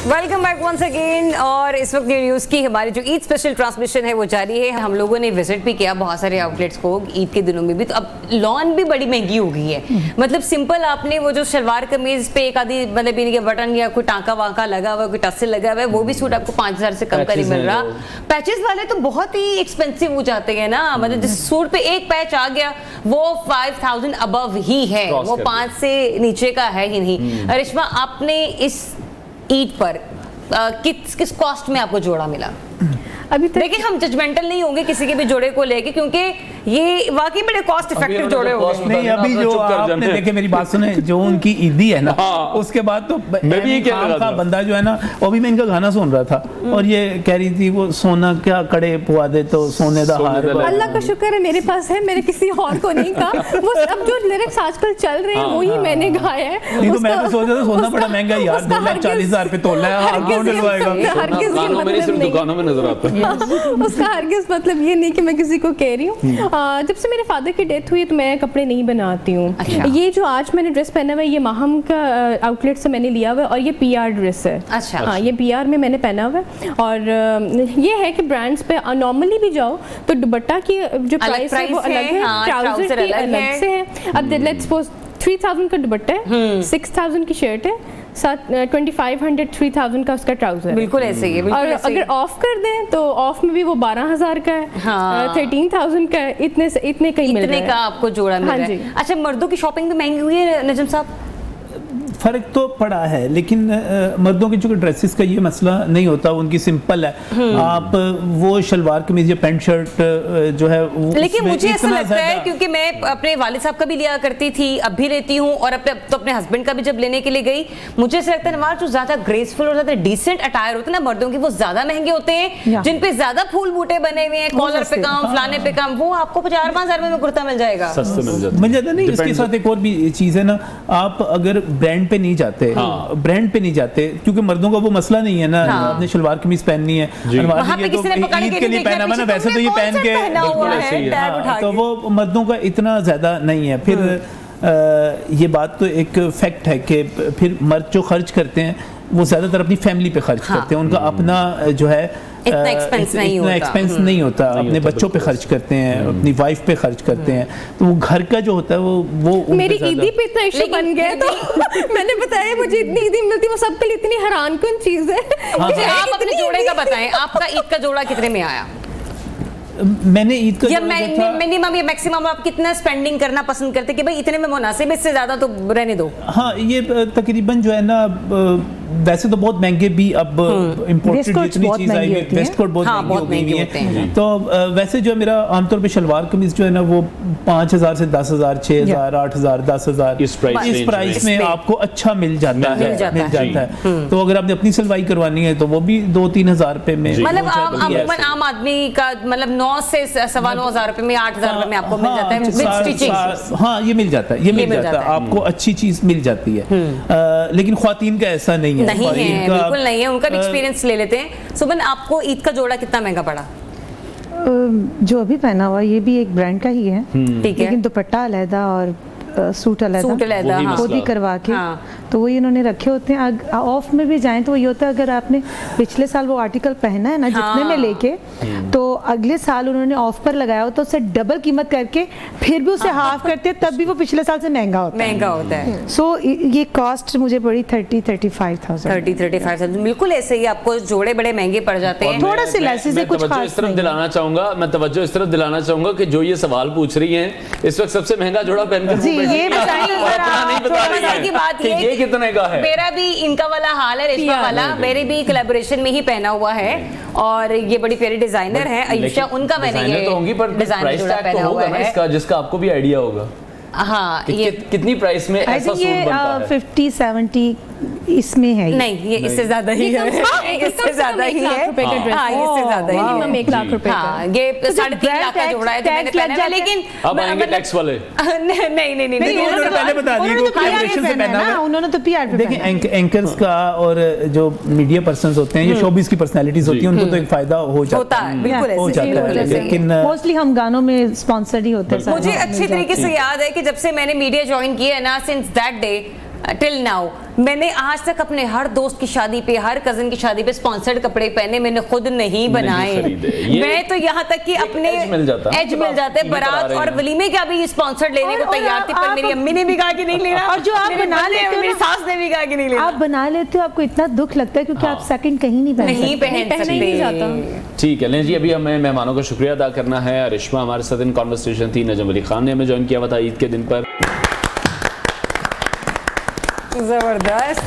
Welcome back once again. और इस वक्त ये न्यूज़ की हमारी जो ईद स्पेशल ट्रांसमिशन है वो जारी है। हम लोगों ने विजिट भी किया बहुत सारे आउटलेट्स को ईद के दिनों में भी। तो अब लॉन भी बड़ी महंगी हो गई है। मतलब सिंपल आपने वो जो शलवार कमीज पे एक आधी मतलब इनके बटन या कोई टांका वांका लगा हुआ, कोई टस्से लगा हुआ है, वो भी सूट आपको 5000 से कम का नहीं मिल रहा। पैचेस वाले तो बहुत ही एक्सपेंसिव हो जाते हैं ना। मतलब जिस सूट पे एक पैच आ गया वो 5000 अबव ही है, वो 5 से नीचे का है ही नहीं। अरिश्मा, आपने इस ईद पर किस कॉस्ट में आपको जोड़ा मिला? अभी तक देखिए, हम जजमेंटल नहीं होंगे किसी के भी जोड़े को लेके, क्योंकि ये वाकई बड़े कॉस्ट इफेक्टिव जोड़े हो गए। नहीं, अभी जो आपने देखे, मेरी बात सुने, जो उनकी ईदी है ना, उसके बाद तो मैं भी क्या का बंदा जो है ना, वो भी मैं इनका गाना सुन रहा था और ये कह रही थी वो सोना क्या कड़े पुआ दे तो सोने दा हार। अल्लाह का शुक्र है मेरे पास है, मेरे किसी और को नहीं कहा। वो अब जो लिरिक्स आजकल चल रहे हैं वही मैंने गाया है। नहीं तो मैं तो सोच रहा था सोना बड़ा महंगा यार, 2,40,000 पे तोला है, हाथ कौन डलवाएगा? दुकानों में नजर आता है। उसका हरगिज़ मतलब ये नहीं कि मैं किसी को कह रही हूँ। जब से मेरे फादर की डेथ हुई तो मैं कपड़े नहीं बनाती हूँ। अच्छा। ये जो आज मैंने ड्रेस पहना हुआ है ये माहम का आउटलेट से मैंने लिया हुआ है और ये PR ड्रेस है। अच्छा। हाँ, ये PR में मैंने पहना हुआ है। और ये है कि ब्रांड्स पे नॉर्मली भी जाओ तो दुपट्टा की जो प्राइस है वो अलग है, ट्राउजर की अलग से है। अब लेट्स सपोज 3000 का दुपट्टा है, 6000 की शर्ट है, 2500 3000 का उसका ट्राउजर है। बिल्कुल ऐसे ही है। और अगर ऑफ कर दें तो ऑफ में भी वो 12000 का है, हाँ। 13000 का है, इतने कहीं मिल रहा है। का आपको जोड़ा मिल रहा है। अच्छा, मर्दों की शॉपिंग भी महंगी हुई है नजम साहब? फर्क तो पड़ा है, लेकिन मर्दों के जो ड्रेसेस का ये मसला नहीं होता, उनकी सिंपल है। आप वो शलवार कमीज या पैंट शर्ट जो है, लेकिन मुझे ऐसा लगता है, क्योंकि मैं अपने वालिद साहब का भी लिया करती थी, अब भी लेती हूँ, और अपने हस्बैंड का भी जब लेने के लिए गई, मुझे ऐसा लगता है नवाज, जो ज्यादा ग्रेसफुल और ज्यादा डिसेंट अटायर होते हैं ना मर्दों के, वो ज्यादा महंगे होते हैं। जिन पे ज्यादा फूल बूटे बने हुए हैं, कॉलर पे काम, फलाने पे काम, वो आपको 4-5 में कुर्ता मिल जाएगा, सस्ते मिल जाता नहीं। इसके साथ एक और भी चीज है ना, आप अगर ब्रांड पे नहीं जाते, ब्रांड पे नहीं जाते, क्योंकि मर्दों का वो मसला नहीं है ना। आपने शलवार कमीज पहननी है, ईद के लिए पहना ना, वैसे तो ये पहन के, तो वो मर्दों का इतना ज्यादा नहीं है। फिर ये बात तो एक फैक्ट है कि फिर मर्द जो खर्च करते हैं वो ज्यादातर अपनी फैमिली पे खर्च करते हैं। उनका अपना जो है इतना एक्सपेंस नहीं होता, अपने बच्चों पे खर्च करते हैं, अपनी वाइफ पे खर्च करते हैं। तो वो घर का जो होता है वो मेरी ईदी पे इतना इशू बन गया तो मैंने बताया मुझे इतनी ईदी मिलती, वो सबके लिए इतनी हैरानकुन चीज है। आप अपने जोड़े का बताएं, आपका ईद का जोड़ा कितने में आया? मैंने ईद का या मिनिमम या मैक्सिमम आप कितना स्पेंडिंग करना पसंद करते कि भाई इतने में मुनासिब, इससे ज्यादा तो रहने दो? हाँ, ये तकरीबन जो है ना, वैसे तो बहुत महंगे भी अब इम्पोर्टेड जितनी चीज आई है, वेस्ट कोट बहुत महंगी हो गई है। तो वैसे जो मेरा आमतौर पे शलवार कमीज जो है ना, वो 5000 से 10000, 6000, 8000, 10000 इस प्राइस में आपको अच्छा मिल जाता है। तो अगर आपने अपनी सिलवाई करवानी है तो वो भी 2-3 हजार रुपए में, मतलब आम आदमी का मतलब 9 से 9,500 रुपए में, 8,000 रुपए में आपको मिल जाता है विद स्टिचिंग। हाँ, ये मिल जाता है, आपको अच्छी चीज मिल जाती है। लेकिन ख्वातीन का ऐसा नहीं है, बिल्कुल नहीं है। उनका भी एक्सपीरियंस ले लेते हैं। सुमन, आपको ईद का जोड़ा कितना महंगा पड़ा? जो अभी पहना हुआ ये भी एक ब्रांड का ही है, ठीक है, लेकिन दुपट्टा अलग और सूट अलग, वो भी करवा के, तो वही इन्होंने रखे होते हैं। ऑफ में भी जाएं तो वही होता है, अगर आपने पिछले साल वो आर्टिकल पहना है ना जितने में लेके, तो अगले साल उन्होंने ऑफ पर लगाया हो तो उससे डबल कीमत करके फिर भी उसे हाफ करते हैं, तब भी वो पिछले साल से महंगा होता है। सो ये कॉस्ट मुझे पड़ी 30-35,000। बिल्कुल ऐसे ही आपको जोड़े बड़े महंगे पड़ जाते हैं। थोड़ा सी लेसेस कुछ खास इस तरफ दिलाना चाहूंगा, मैं तवज्जो इस तरफ दिलाना चाहूंगा कि जो ये सवाल पूछ रही हैं, इस वक्त सबसे महंगा जोड़ा पहनकर ये बताइए की बात ये कितने का है? मेरा भी इनका वाला हाल है, रेशमा वाला, मेरे भी कोलैबोरेशन में ही पहना हुआ है, और ये बड़ी प्यारी डिजाइनर है आयुषा, उनका मैंने ये डिजाइनर जोड़ा पहना हुआ है इसका, जिसका आपको भी आइडिया होगा। हाँ, ये कितनी प्राइस में ऐसा सूट बनता है? 50-70 इसमें है। नहीं, ये इससे ज्यादा ही है, इससे ज्यादा ही है। हाँ, इससे ज्यादा ही है, 1 लाख रुपए का। ये 3.5 लाख का जोड़ा है जो मैंने पहना है। लेकिन अब आएंगे टैक्स वाले। नहीं, उन्होंने पहले बता दिया कि कोलैबोरेशन से पहना है, उन्होंने तो PR पे। देखिए, एंकर्स का और जो मीडिया पर्संस होते हैं, ये शोबिस की पर्सनालिटीज होती हैं, उनको तो एक फायदा हो जाता है, बिल्कुल है। लेकिन मोस्टली हम गानों में स्पॉन्सर्ड ही होते हैं। मुझे अच्छी तरीके से याद है कि जब से मैंने मीडिया ज्वाइन किया है ना, since that day till now मैंने आज तक अपने हर दोस्त की शादी पे, हर कजन की शादी पे स्पॉन्सर्ड कपड़े पहने, मैंने खुद नहीं बनाए। मैं तो यहाँ तक कि अपने एज मिल जाते बारात और वलीमे का भी स्पॉन्सर्ड लेने को तैयार थी, पर मेरी अम्मी ने भी कहा कि नहीं लेना, और जो आप बना लेते हो, मेरी सास ने भी कहा कि नहीं लेना। आप बना लेते हो, आपको इतना दुख लगता है क्योंकि आप सेकंड कहीं नहीं पहन सकते। ठीक है, लें जी, अभी हमें मेहमानों का शुक्रिया अदा करना है। अरिश्मा हमारे साथ इन कॉन्वर्सेशन थी, नजम अली खान ने हमें ज्वाइन किया हुआ था ईद के दिन पर। जबरदस्त।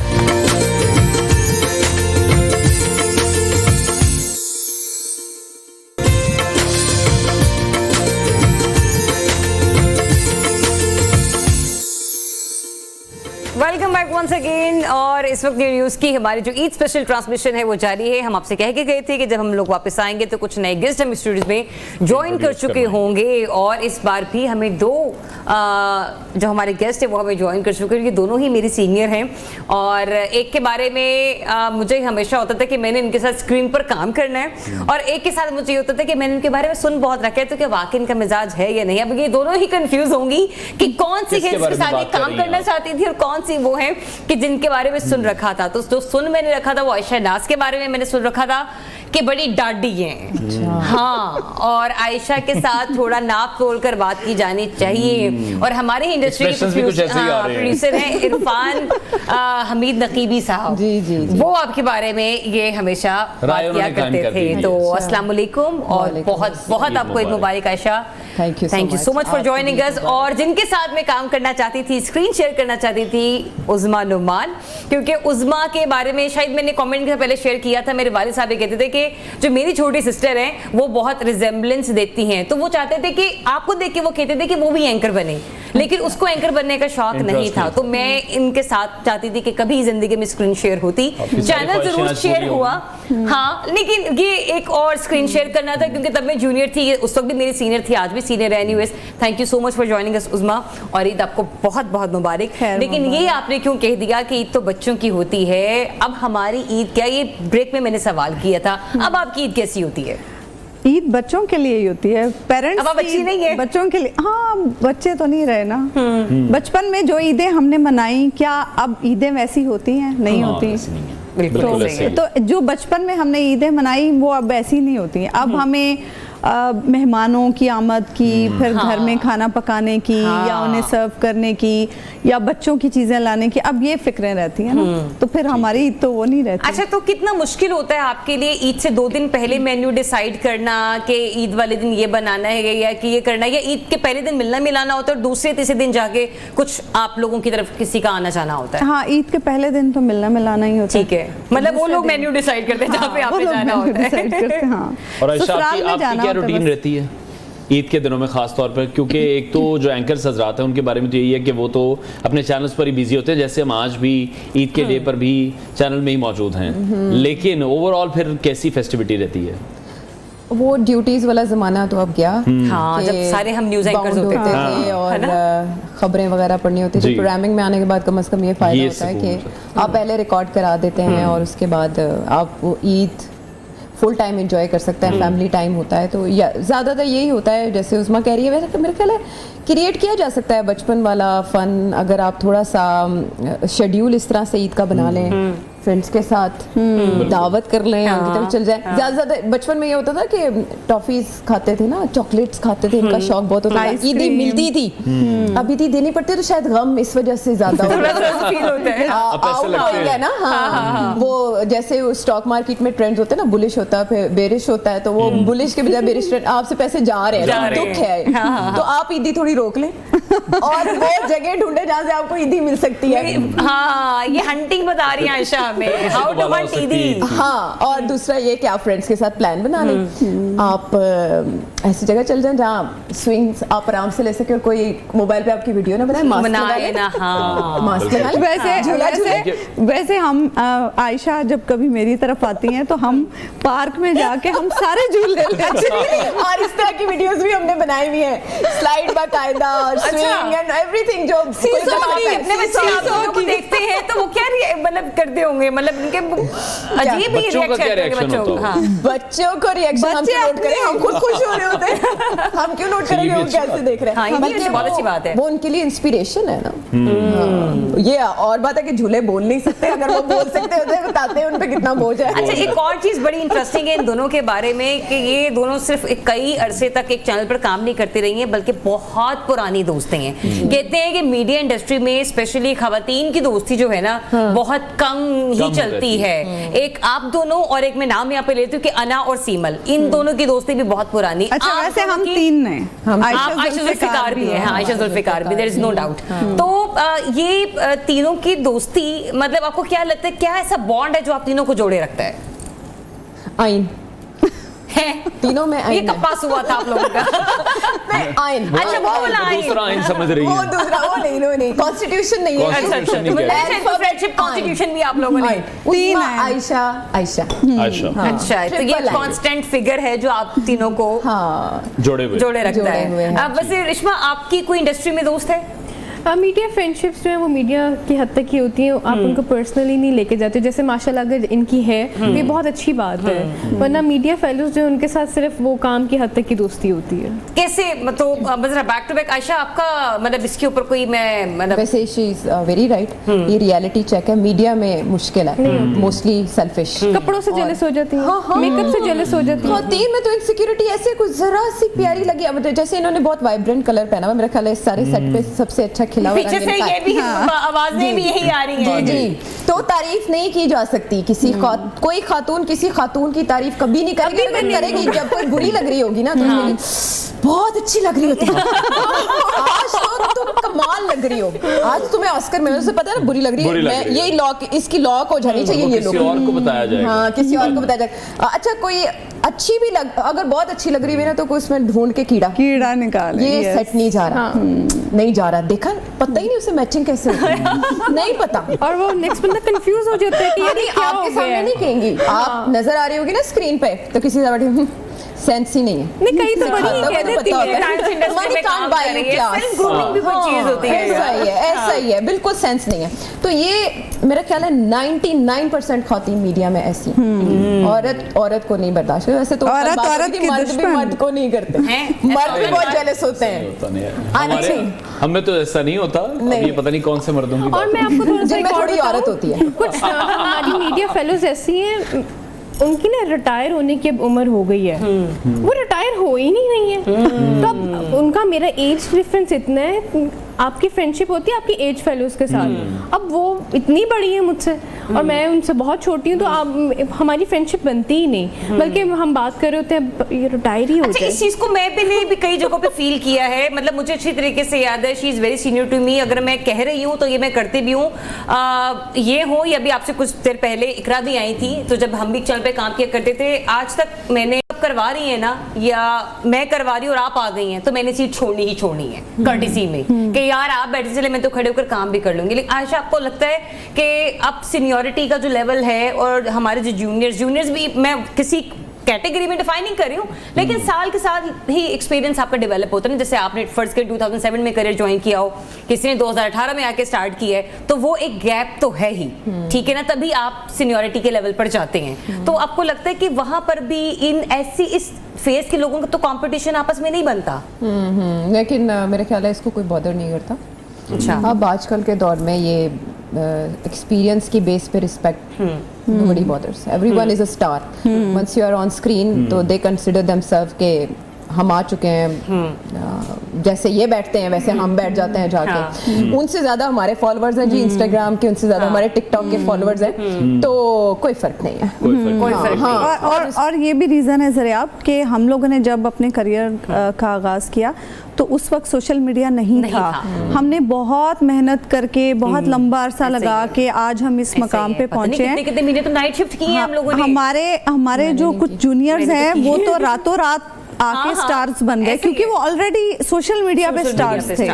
Welcome back once again. और इस वक्त न्यूज़ की हमारी जो ईद स्पेशल ट्रांसमिशन है वो जारी है। हम आपसे कह के गए थे कि जब हम लोग वापस आएंगे तो कुछ नए गेस्ट हम स्टूडियोज में ज्वाइन कर चुके होंगे, और इस बार भी हमें दो जो हमारे गेस्ट है वो हमें ज्वाइन कर चुके हैं। ये दोनों ही मेरी सीनियर हैं, और एक के बारे में मुझे हमेशा होता था कि मैंने इनके साथ स्क्रीन पर काम करना है, और एक के साथ मुझे ये होता था कि मैंने इनके बारे में सुन बहुत रखा है, तो क्या वाकई इनका मिजाज है या नहीं। अब ये दोनों ही कंफ्यूज होंगी कि कौन सी है इसके साथ काम करना चाहती थी और कौन सी वो है कि जिनके बारे में सुन रखा था। तो जो सुन मैंने रखा था वो आयशा नाज के बारे में मैंने सुन रखा था कि बड़ी डाडी हैं। हाँ, और आयशा के साथ थोड़ा नाप तोल कर बात की जानी चाहिए। और हमारे इंडस्ट्री के प्रोड्यूसर हैं इरफान हमीद नकीबी साहब, जी, वो आपके बारे में ये हमेशा बात किया करते थे। तो अस्सलाम वालेकुम और बहुत बहुत आपको ईद मुबारक Ayesha. Thank you so much for joining us. और जिनके साथ मैं काम करना चाहती थी, स्क्रीन शेयर करना चाहती थी, उज़मा नुमान, क्योंकि उज़मा के बारे में शायद मैंने कमेंट से पहले शेयर किया था। मेरे वालिद साहब ये कहते थे कि जो मेरी छोटी सिस्टर है वो बहुत रिजेम्बलेंस देती हैं, तो वो चाहते थे कि आपको देख के वो कहते थे कि वो भी एंकर बने, लेकिन उसको एंकर बनने का शौक नहीं था। तो मैं इनके साथ चाहती थी कि कभी जिंदगी में स्क्रीन शेयर होती। चैनल जरूर शेयर हुआ, हाँ, लेकिन ये एक और स्क्रीन शेयर करना था क्योंकि तब मैं जूनियर थी, उस वक्त भी मेरी सीनियर थी, आज भी सीनियर है। Anyways, thank you so much for joining us Uzma, और ईद आपको बहुत बहुत मुबारक। लेकिन ये आपने क्यों कह दिया कि ईद तो बच्चों की होती है? अब हमारी ईद क्या, ये ब्रेक में मैंने सवाल किया था, अब आपकी ईद कैसी होती है? ईद बच्चों के लिए ही होती है, पेरेंट्स अब बच्ची नहीं है, बच्चों के लिए। हाँ, बच्चे तो नहीं रहे ना। बचपन में जो ईदें हमने मनाई, क्या अब ईदें वैसी होती हैं? नहीं होती। तो जो बचपन में हमने ईदें मनाई वो अब ऐसी नहीं होती। अब हमें मेहमानों की आमद की, फिर घर में खाना पकाने की, या उन्हें सर्व करने की, या बच्चों की चीजें लाने की, अब ये फिक्रें रहती हैं ना। तो फिर हमारी ईद तो वो नहीं रहती। अच्छा, तो कितना मुश्किल होता है आपके लिए ईद से 2 दिन पहले मेन्यू डिसाइड करना कि ईद वाले दिन ये बनाना है या कि ये करना है, या ईद के पहले दिन मिलना मिलाना होता है और दूसरे तीसरे दिन जाके कुछ आप लोगों की तरफ किसी का आना जाना होता है? हाँ, ईद के पहले दिन तो मिलना मिलाना ही होता है। ठीक है, मतलब वो लोग मेन्यू डिसाइड करते हैं जहाँ पे आपने जाना होता है। हाँ, और आपकी क्या रूटीन रहती है ईद के दिनों में खास तौर पर? क्योंकि एक तो जो एंकर्स हजरात हैं उनके बारे में तो यही है कि वो तो अपने चैनल्स पर ही बिजी होते हैं, जैसे हम आज भी ईद के डे पर भी चैनल में ही मौजूद हैं, लेकिन ओवरऑल फिर कैसी फेस्टिविटी रहती है? वो ड्यूटीज वाला जमाना तो अब गया। हाँ, जब सारे हम न्यूज़ एंकर्स होते थे और खबरें वगैरह पढ़नी होती थी। प्रोग्रामिंग में आने के बाद कम से कम ये फायदा होता है कि आप पहले रिकॉर्ड करा देते हैं और उसके बाद आप वो ईद फुल टाइम एंजॉय कर सकते हैं, फैमिली टाइम होता है। तो ज़्यादातर यही होता है, जैसे उस्मा कह रही है वैसे मेरे ख्याल है क्रिएट किया जा सकता है बचपन वाला फन, अगर आप थोड़ा सा शेड्यूल इस तरह से ईद का बना लें, फ्रेंड्स के साथ दावत कर लें, उनकी तरफ चल जाए। ज़्यादा बचपन में ये होता था कि टॉफीज खाते थे ना, चॉकलेट्स खाते थे, इनका शौक बहुत होता था, ईदी मिलती थी, अभी ईदी देनी पड़ती है तो शायद गम इस वजह से ज्यादा होता है ना। वो जैसे स्टॉक मार्केट में ट्रेंड्स होते हैं ना, बुलिश होता है फिर बेरिश होता है, तो वो बुलिश के बजाय बेरिश ट्रेंड, आपसे पैसे जा रहे हैं, दुख है, तो आप ईदी थोड़ी रोक लें और वो जगह ढूंढे जहाँ से आपको ईदी मिल सकती है। हाँ, ये हंटिंग बता रही है आयशा हमें, हाउ टू हंट ईदी। हाँ, और दूसरा ये कि आप फ्रेंड्स के साथ प्लान बना लें, आप ऐसी जगह चल जाएं जहाँ स्विंग्स आप आराम से ले सके और कोई मोबाइल पे आपकी वीडियो ना बनाए, मास्क लगा लें। वैसे हम आयशा जब कभी मेरी तरफ आती हैं तो हम पार्क में जाके हम सारे झूले लेते हैं और इस तरह की वीडियोस भी हमने बनाई हुई हैं, स्लाइड बाकायदा, स्विंग एंड एवरीथिंग। जो अपने बच्चे आप लोगों को देखते हैं तो वो क्या मतलब करते होंगे, मतलब उनके अजीब ही बच्चों का क्या रिएक्शन होता है? हाँ बच्चों को रिएक्शन हम क्यों नोट करें, हम खुद खुश हो रहे होते हैं, हम क्यों नोट करेंगे वो कैसे देख रहे हैं। हाँ, ये भी बहुत अच्छी बात है, वो उनके लिए इंस्पिरेशन है ना। ये और बात है कि झूले बोल नहीं सकते, अगर वो बोल सकते होते हैं बताते हैं उन पे कितना बोझ है। अच्छा, एक और चीज बड़ी इंटरेस्टिंग है इन दोनों के बारे में कि ये दोनों सिर्फ कई अरसे तक एक चैनल पर काम नहीं करती रही हैं, बल्कि बहुत पुरानी दोस्ती हैं। कहते हैं कि मीडिया इंडस्ट्री में स्पेशली खवातीन की दोस्ती जो है ना बहुत कम ही चलती है। एक आप दोनों और एक मैं नाम यहाँ पे लेती हूँ कि अना और सीमल, इन दोनों की दोस्ती भी बहुत पुरानी। अच्छा, वैसे हम तीन हैं, आयशा जुल्फिकार भी है, आयशा जुल्फिकार भी, देयर इज नो डाउट। तो ये तीनों की दोस्ती, मतलब आपको क्या लगता है, क्या ऐसा बॉन्ड है जो आप तीनों को जोड़े रखता है? आइन है तीनों में आइन ये कपास हुआ था आप लोगों का। आइन, अच्छा वो वाला आइन, दूसरा आइन समझ रही वो है, दूसरा वो नहीं कॉन्स्टिट्यूशन नहीं है। अच्छा अच्छा, तो फ्रेंडशिप कॉन्स्टिट्यूशन भी आप लोगों ने तीन है, आयशा आयशा। अच्छा, तो ये कांस्टेंट फिगर है जो आप तीनों को जोड़े रखता है। अब वैसे रिश्मा, आपकी कोई इंडस्ट्री में दोस्त है? मीडिया फ्रेंडशिप्स जो है वो मीडिया की हद तक ही होती हैं, आप उनको पर्सनली नहीं लेके जाते। जैसे माशाल्लाह अगर इनकी है ये बहुत अच्छी बात है, वरना मीडिया फेलोज जो उनके साथ सिर्फ वो काम की हद तक की दोस्ती होती है। कैसे, मतलब जरा बैक टू बैक आयशा, आपका मतलब इसके ऊपर कोई मैं मतलब वैसे शी इज वेरी राइट, ये रियलिटी चेक है, मीडिया में मुश्किल है, मोस्टली सेल्फिश, कपड़ों से जेलस हो जाती है, मेकअप से जेलस हो जाती है। तीन में तो इनसिक्योरिटी ऐसे कुछ जरा सी प्यारी लगी, जैसे इन्होंने बहुत वाइब्रेंट कलर पहना हुआ, मेरा ख्याल है सारे सेट पे सबसे अच्छा खिला हुआ पीछे से ये भी आवाजें भी यही आ रही हैं। जी, तो तारीफ नहीं की जा सकती किसी कोई खातून किसी खातून की तारीफ कभी नहीं करेगी, अगर करेगी जब कोई बुरी लग रही होगी ना तो बहुत अच्छी लग रही होती है, आज तो तुम कमाल लग रही हो, आज तुम्हें ऑस्कर मिला, उसे पता है ना बुरी लग रही है, मैं यही लॉक इसकी लॉक हो जानी चाहिए, ये लोग किसी और को बताया जाएगा। हाँ, किसी और को बताया जाएगा। अच्छा, कोई अच्छी भी अगर बहुत अच्छी लग रही है ना तो कोई उसमें ढूंढ के कीड़ा निकाल, ये सेट नहीं जा रहा, नहीं जा रहा, देखा पता ही नहीं उसे मैचिंग कैसे होती नहीं पता, और वो नेक्स्ट बंदा कंफ्यूज हो जाता है कि ये क्या हो आपके सामने नहीं कहेंगी, आप नजर आ रही होगी ना स्क्रीन पे तो किसी से बैठी सेंस ही नहीं है, नहीं कहीं तो बड़ी कह देती है, ऐसा ही है, बिल्कुल सेंस नहीं है। तो ये मेरा ख्याल है 99% खातून मीडिया में ऐसी औरत को नहीं बर्दाश्त करती। वैसे तो औरत भी मर्द को नहीं करते, मर्द भी बहुत जेलस होते हैं, हमें तो ऐसा नहीं होता, ये पता नहीं कौन से मर्दों की। और मैं आपको थोड़ा सा थोड़ी औरत होती है, कुछ हमारी मीडिया फेलोज ऐसी हैं, उनकी ना रिटायर होने की अब उम्र हो गई है, वो रिटायर हो ही नहीं रही है, तो अब उनका मेरा एज डिफरेंस इतना है, आपकी फ्रेंडशिप होती है आपकी एज फेलोज के साथ, अब वो इतनी बड़ी है मुझसे और मैं उनसे बहुत छोटी हूँ, तो आप हमारी फ्रेंडशिप बनती ही नहीं, बल्कि हम बात कर रहे होते हैं ये रिटायर ही हो जाए। इस चीज को मैं पहले भी कई जगहों पे फील किया है, मतलब मुझे अच्छी तरीके से याद है, she is very senior to me, अगर मैं कह रही हूँ तो ये मैं करती भी हूँ। ये हो या अभी आपसे कुछ देर पहले इकरा भी आई थी, तो जब हम भी चैनल पे काम किया करते थे, आज तक मैंने करवा रही है ना या मैं करवा रही हूँ और आप आ गई हैं तो मैंने सीट छोड़नी ही छोड़नी है कर्टिसी में कि यार आप बैठे चले, मैं तो खड़े होकर काम भी कर लूंगी। लेकिन आयशा, आपको लगता है कि अब सीनियरिटी का जो लेवल है और हमारे जो जूनियर्स भी, मैं किसी कैटेगरी में डिफाइन नहीं कर रही हूँ, लेकिन साल के साथ ही एक्सपीरियंस आपका डेवलप होता है ना, जैसे आपने फर्स्ट के 2007 में करियर ज्वाइन किया हो, किसी ने 2018 में आके स्टार्ट किया है, तो वो एक गैप तो है ही, ठीक है ना, तभी आप सीनियरिटी के लेवल पर जाते हैं। तो आपको लगता है कि वहां पर भी इस फेज के लोगों का तो कंपटीशन आपस में नहीं बनता? लेकिन मेरे ख्याल है इसको कोई बॉदर नहीं करता। अच्छा, अब आजकल के दौर में ये एक्सपीरियंस की बेस पे respect nobody bothers, everyone is a star, once you are on screen तो दे कंसिडर देमसेल्फ के हम आ चुके हैं, जैसे ये बैठते हैं वैसे हम बैठ जाते हैं जाके, उनसे ज्यादा हमारे फॉलोअर्स हैं जी इंस्टाग्राम के, उनसे ज्यादा हमारे टिकटॉक के फॉलोअर्स हैं, तो कोई फर्क नहीं है, कोई फर्क नहीं। और ये भी रीज़न है ज़रियाब कि हम लोगों ने जब अपने करियर का आगाज़ किया तो उस वक्त सोशल मीडिया नहीं था। हमने बहुत मेहनत करके बहुत लंबा अरसा लगा के आज हम इस मकाम पे पहुंचे हैं। कितने महीने तो नाइट शिफ्ट की है हम लोगों ने। हमारे जो कुछ जूनियर्स हैं वो तो रातों रात आके स्टार्स बन गए, क्योंकि वो ऑलरेडी सोशल मीडिया पे स्टार्स थे,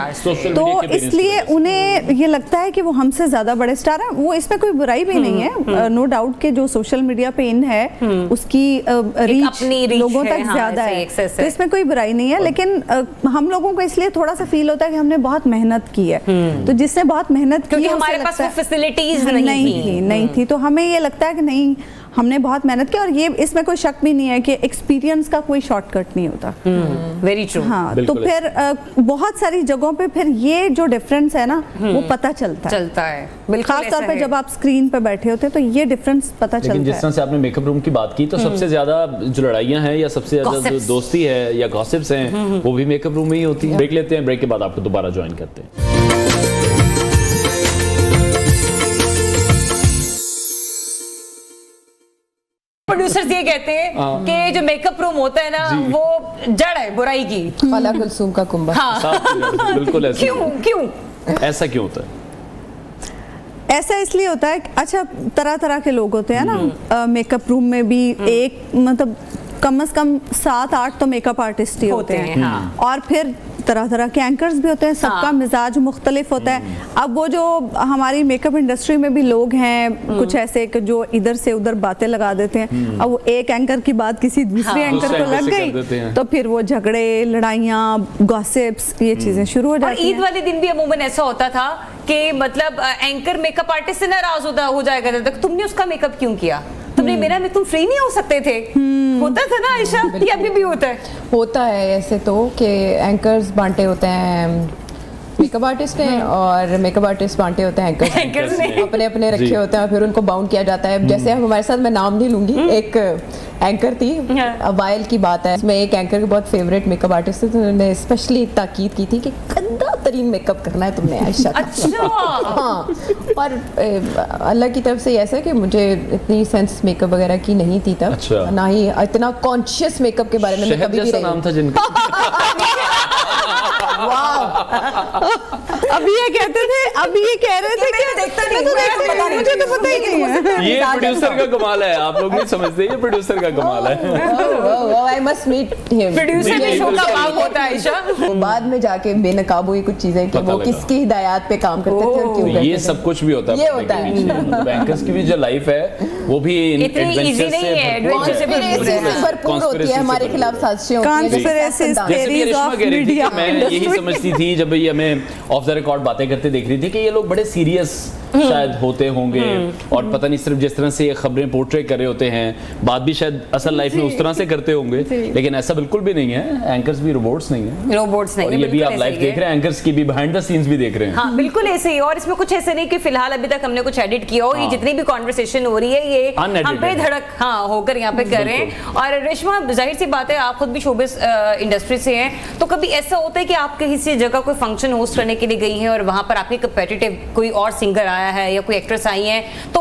तो इसलिए उन्हें ये लगता है कि वो हमसे ज्यादा बड़े स्टार हैं। वो इसमें कोई बुराई भी नहीं है, नो डाउट के जो सोशल मीडिया पे इन है उसकी रीच लोगों तक ज्यादा है, तो इसमें कोई बुराई नहीं है। लेकिन हम लोगों को इसलिए थोड़ा सा फील होता है कि हमने बहुत मेहनत की है, तो जिसने बहुत मेहनत की, क्योंकि हमारे पास फैसिलिटीज नहीं थी, तो हमें ये लगता है कि नहीं, हमने बहुत मेहनत की, और ये इसमें कोई शक भी नहीं है कि एक्सपीरियंस का कोई शॉर्टकट नहीं होता। Very true. हाँ, तो फिर बहुत सारी जगहों पे फिर ये जो डिफरेंस है ना वो पता चलता है, बिल्कुल। खास तौर पे जब आप स्क्रीन पे बैठे होते हैं तो ये डिफरेंस पता चलता है। जिस तरह से आपने मेकअप रूम की बात की, तो सबसे ज्यादा जो लड़ाइयाँ हैं या सबसे ज्यादा जो दोस्ती है या गॉसिप्स हैं वो भी मेकअप रूम में ही होती है। ब्रेक लेते हैं, ब्रेक के बाद आपको दोबारा ज्वाइन करते हैं। प्रोड्यूसर्स ये कहते हैं कि जो मेकअप रूम होता है ना वो जड़ है बुराई की, फला कुलसूम का कुंभा। हाँ। बिल्कुल ऐसा। क्यों ऐसा क्यों होता है? ऐसा इसलिए होता है, अच्छा तरह तरह के लोग होते हैं ना मेकअप रूम में भी, एक मतलब कम से कम 7-8 तो मेकअप आर्टिस्ट ही होते हैं। हाँ। और फिर तरह तरह के एंकर्स भी होते हैं, सबका मिजाज मुख्तलिफ होता है। अब वो जो हमारी मेकअप इंडस्ट्री में भी लोग हैं कुछ ऐसे कि जो इधर से उधर बातें लगा देते हैं, अब वो एक एंकर की बात किसी दूसरे एंकर को लग गई तो फिर वो झगड़े, लड़ाइयाँ, गॉसिप्स, ये चीजें शुरू हो जाती हैं। ईद वाले दिन भी अमूमन ऐसा होता था कि मतलब एंकर मेकअप आर्टिस्ट से नाराज हो जाया करता था, तुमने उसका मेकअप क्यों किया, तुमने मेरा में तुम फ्री नहीं हो सकते थे। होता था ना आयशा, ये अभी भी होता है ऐसे तो कि एंकर्स बांटे होते हैं मेकअप आर्टिस्ट ने, और मेकअप आर्टिस्ट बांटे होते हैं एंकर्स ने, अपने अपने रखे होते हैं, फिर उनको बाउंड किया जाता है। जैसे हमारे साथ, मैं नाम नहीं लूंगी, एक एंकर थी, वायल की बात है, इसमें एक एंकर के बहुत फेवरेट मेकअप आर्टिस्ट थे, तो उन्होंने स्पेशली ताकीद की थी कि गंदा तरीन मेकअप करना है तुमने आयशा। अच्छा। हाँ, और अल्लाह की तरफ से ऐसा है कि मुझे इतनी सेंस मेकअप वगैरह की नहीं थी तब, ना ही इतना कॉन्शियस मेकअप के बारे में मैं कभी भी रही। नाम था जिनका अभी ये कहते थे, अभी ये कह रहे थे कि देखता नहीं, मुझे तो पता ही नहीं है। ये प्रोड्यूसर का कमाल है, आप लोग नहीं समझते, ये प्रोड्यूसर का कमाल है। I must meet him. Producer भी शो का काम होता है आयशा। बाद में जाके बेनकाब हुई कुछ चीजें कि वो किसकी हिदायत पे काम करते थे और क्यों करते थे। ये सब कुछ भी होता है, ये होता है। मतलब एंकर्स की भी जो लाइफ है वो भी इतनी इजी नहीं है, एडवेंचर से भरपूर होती है, हमारे खिलाफ साजिशें होती हैं। मैं यही समझती थी जब ये हमें ऑफ द रिकॉर्ड बातें करते देख रही थी कि ये लोग बड़े सीरियस शायद होते होंगे, और पता नहीं सिर्फ जिस तरह से ये खबरें पोर्ट्रे कर रहे होते हैं, बात भी शायद असल लाइफ में उस तरह से करते होंगे, लेकिन ऐसा बिल्कुल भी नहीं है। एंकर्स भी रोबोट्स नहीं है, रोबोट्स नहीं है। ये भी आप लाइव देख रहे हैं, एंकर्स की भी बिहाइंड द सीन्स भी देख रहे हैं। हाँ, बिल्कुल ऐसे ही। और इसमें कुछ ऐसे नहीं कि फिलहाल अभी तक हमने कुछ एडिट किया हो, ये जितनी भी कॉन्वर्सेशन हो रही है ये हम पे धड़क होकर यहाँ पे कर रहे हैं। और रेशमा, जाहिर सी बात है आप खुद भी शोबिस इंडस्ट्री से हैं, तो कभी ऐसा होता है कि आप किसी जगह कोई फंक्शन होस्ट करने के लिए गई हैं और वहां पर आपके कंपेटिटिव कोई और सिंगर आया है या कोई एक्ट्रेस आई है, तो